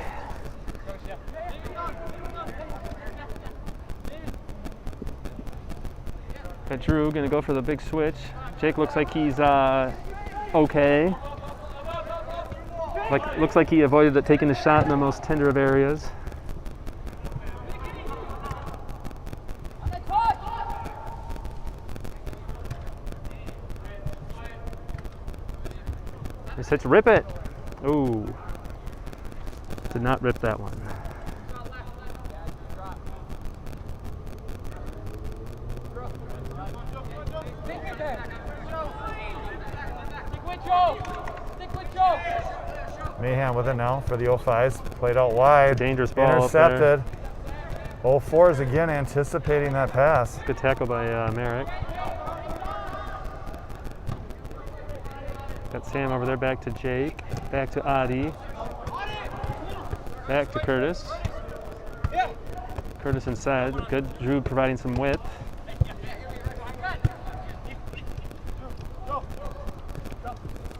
Got Drew gonna go for the big switch. Jake looks like he's okay. Looks like he avoided taking the shot in the most tender of areas. Nice hit to rip it. Oh, did not rip that one. Mahan with it now for the 05s. Played out wide. Dangerous ball up there. Intercepted. 04s again anticipating that pass. Good tackle by Merrick. Got Sam over there, back to Jake, back to Adi, back to Curtis. Curtis inside, good. Drew providing some width.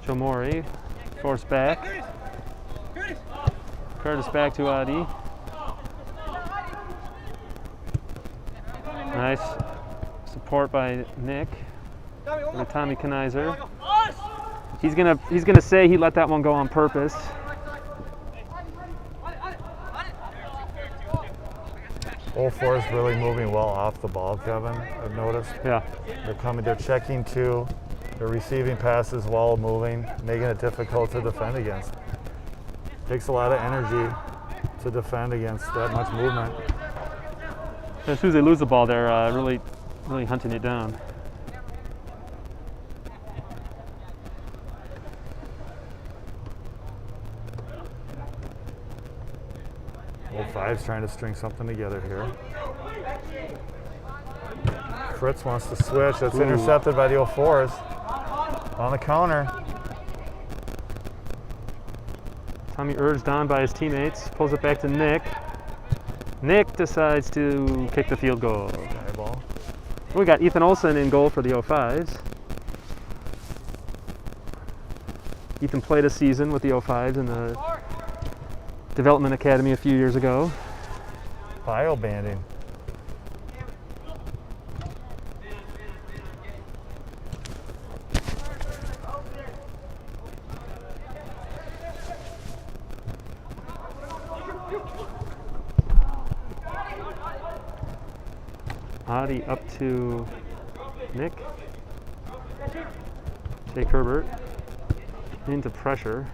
Joe Mori, forced back. Curtis back to Adi. Nice support by Nick. With Tommy Knizer. He's gonna say he let that one go on purpose. Old Forest really moving well off the ball, Kevin, I've noticed. Yeah. They're checking two, they're receiving passes while moving, making it difficult to defend against. Takes a lot of energy to defend against that much movement. As soon as they lose the ball, they're really hunting it down. Old Five's trying to string something together here. Fritz wants to switch. That's intercepted by the 04s. On the counter. Tommy urged on by his teammates, pulls it back to Nick. Nick decides to kick the field goal. Ball. We got Ethan Olsen in goal for the 05s. Ethan played a season with the 05s in the Development Academy a few years ago. Bio banding. Adi up to Nick. Jake Herbert into pressure.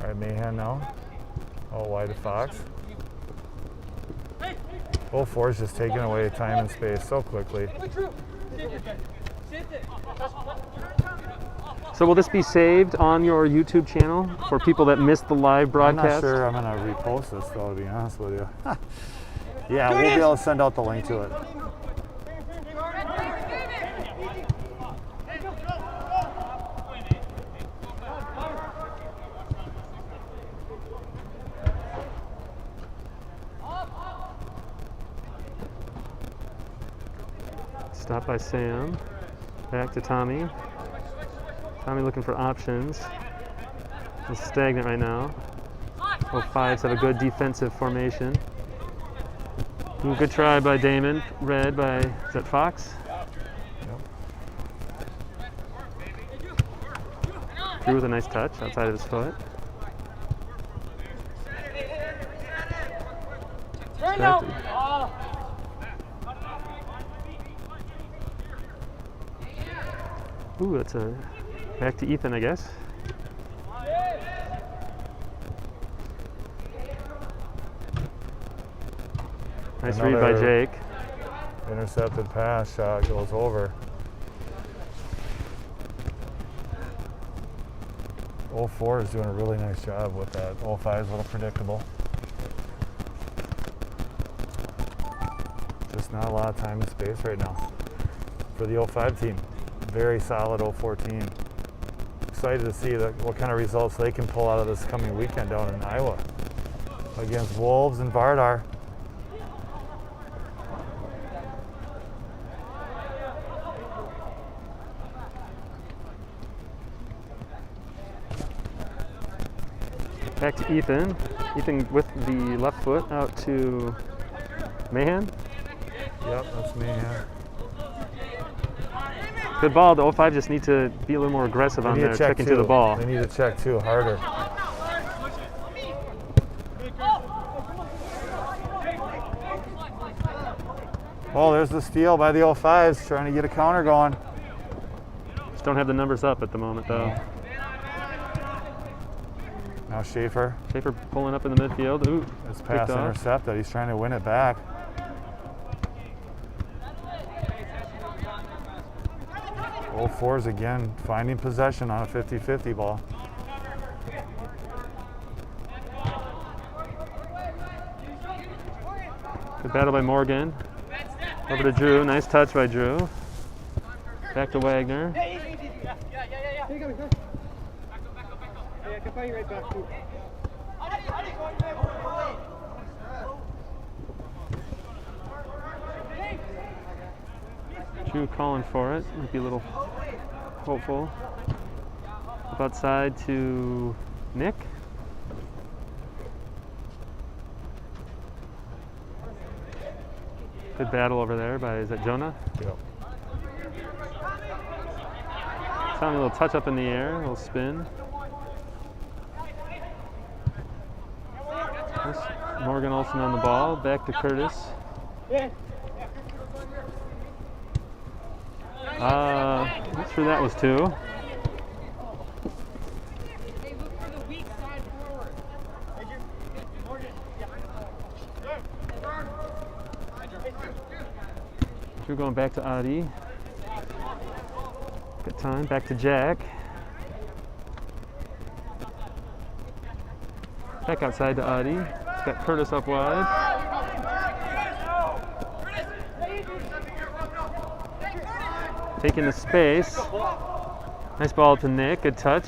All right, Mahan now. Oh, wide to Fox. 04 is just taking away time and space so quickly. So will this be saved on your YouTube channel for people that missed the live I'm broadcast? not sure I'm going to repost this, though, to be honest with you. Yeah, we'll be able to send out the link to it. Stop by Sam. Back to Tommy. Tommy looking for options. It's stagnant right now. 05s have a good defensive formation. Ooh, good try by Damon. Read by, is that Fox? Yep. Drew with a nice touch outside of his foot. Turn out. Ooh, that's a back to Ethan, I guess. Nice read by Another Jake. Intercepted pass, shot goes over. 04 is doing a really nice job with that. 05 is a little predictable. Just not a lot of time and space right now for the 05 team. Very solid 04 team. Excited to see what kind of results they can pull out of this coming weekend down in Iowa against Wolves and Vardar. Back to Ethan. Ethan with the left foot out to Mahan. Yep, that's me. Yeah. Good ball. The 05 just need to be a little more aggressive on there, checking to the ball. They need to check too, harder. Oh, there's the steal by the 05s, trying to get a counter going. Just don't have the numbers up at the moment, though. Now Schaefer. Schaefer pulling up in the midfield. Ooh, This pass intercepted. He's trying to win it back. Old Fours again finding possession on a 50-50 ball. Good battle by Morgan. Over to Drew. Nice touch by Drew. Back to Wagner. I can find you right back too. Drew calling for it. Might be a little hopeful. Up outside to Nick. Good battle over there by, is that Jonah? Yep. Found a little touch up in the air, a little spin. Morgan Olsen on the ball, back to Curtis. Not sure that was two. Drew going back to Adi. Good time, back to Jack. Back outside to Adi. He's got Curtis up wide. Taking the space. Nice ball to Nick, good touch.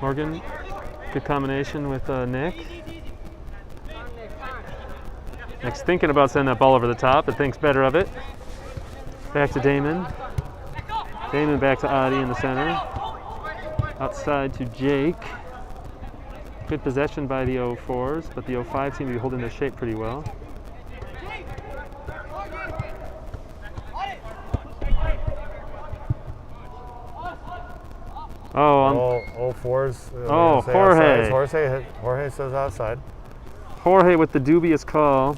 Morgan, good combination with Nick. Nick's thinking about sending that ball over the top, but thinks better of it. Back to Damon. Damon back to Adi in the center. Outside to Jake. Good possession by the 04s, but the 05 seem to be holding their shape pretty well. Oh, 04s. Jorge. Jorge says outside. Jorge with the dubious call.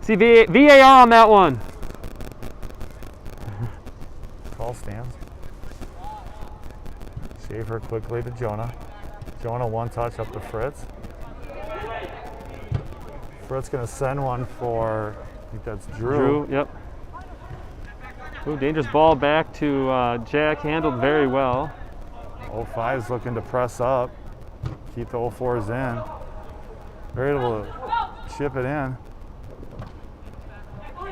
See VAR on that one. Call stands. Schaefer quickly to Jonah. Jonah one touch up to Fritz. Fritz gonna send one for, I think that's Drew. Drew, yep. Ooh, dangerous ball back to Jack, handled very well. 05's looking to press up, keep the 04s in. They're able to chip it in.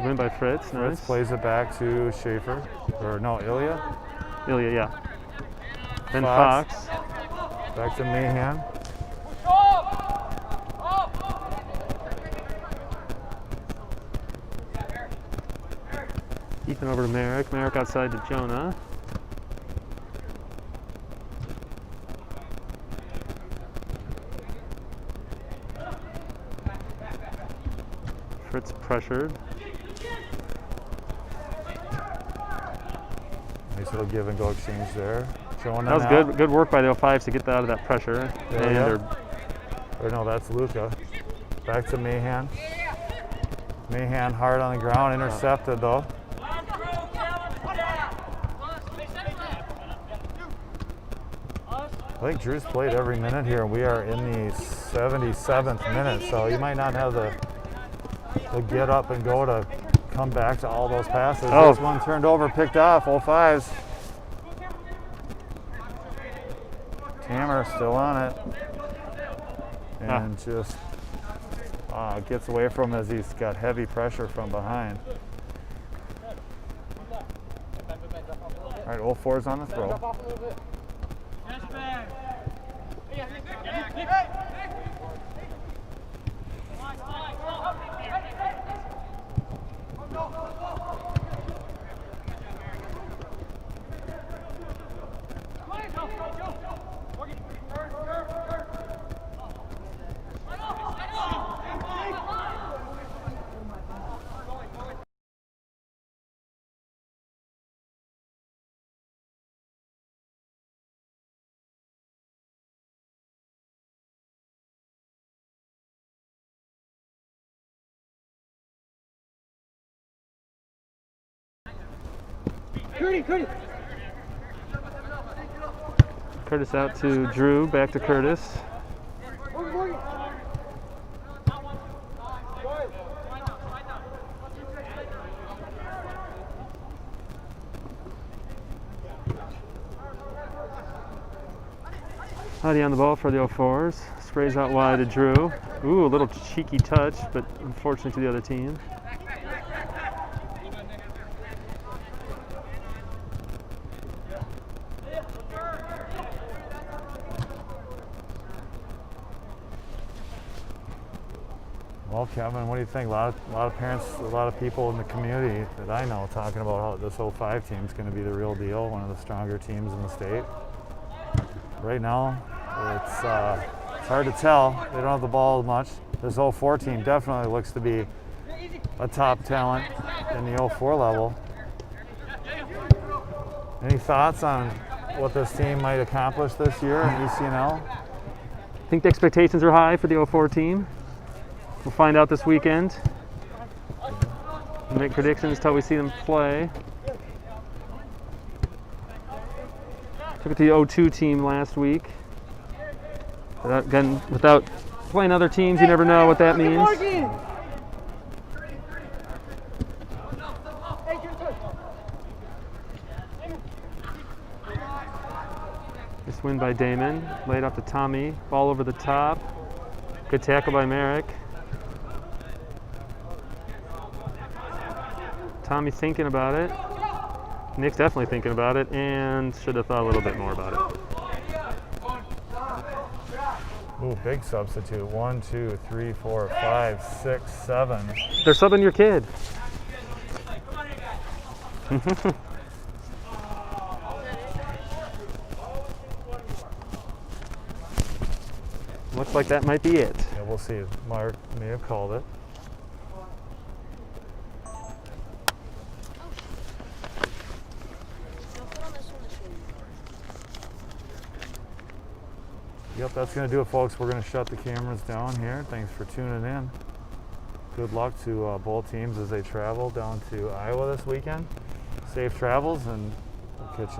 Win by Fritz, Fritz nice. plays it back to Schaefer, or no, Ilya. Ilya, yeah. Then Fox. Fox. Back to Mahan. Ethan over to Merrick. Merrick outside to Jonah. Fritz pressured. Nice little give and go exchange there. Showing That was them out. good work by the 05s to get out of that pressure. Yeah, and yeah. they're Or no, that's Luca. Back to Mahan. Mahan hard on the ground, intercepted though. I think Drew's played every minute here. We are in the 77th minute, so you might not have the get up and go to come back to all those passes. Oh. This one turned over, picked off, 05s. Hammer still on it. And just gets away from him as he's got heavy pressure from behind. All right, 04's on the throw. Curtis out to Drew, back to Curtis. Huddy on the ball for the 04s. Sprays out wide to Drew. Ooh, a little cheeky touch, but unfortunately to the other team. Well, Kevin, what do you think? A lot of parents, a lot of people in the community that I know talking about how this 05 team is going to be the real deal, one of the stronger teams in the state. Right now, it's hard to tell. They don't have the ball much. This 04 team definitely looks to be a top talent in the 04 level. Any thoughts on what this team might accomplish this year in ECNL? I think the expectations are high for the 04 team. We'll find out this weekend. We'll make predictions until we see them play. Look at the 02 team last week. Without playing other teams, you never know what that means. This win by Damon. Laid off to Tommy. Ball over the top. Good tackle by Merrick. Tommy thinking about it. Nick's definitely thinking about it and should have thought a little bit more about it. Ooh, big substitute. 1, 2, 3, 4, 5, 6, 7. They're subbing your kid. Looks like that might be it. Yeah, we'll see. Mark may have called it. Yep, that's going to do it, folks. We're going to shut the cameras down here. Thanks for tuning in. Good luck to both teams as they travel down to Iowa this weekend. Safe travels, and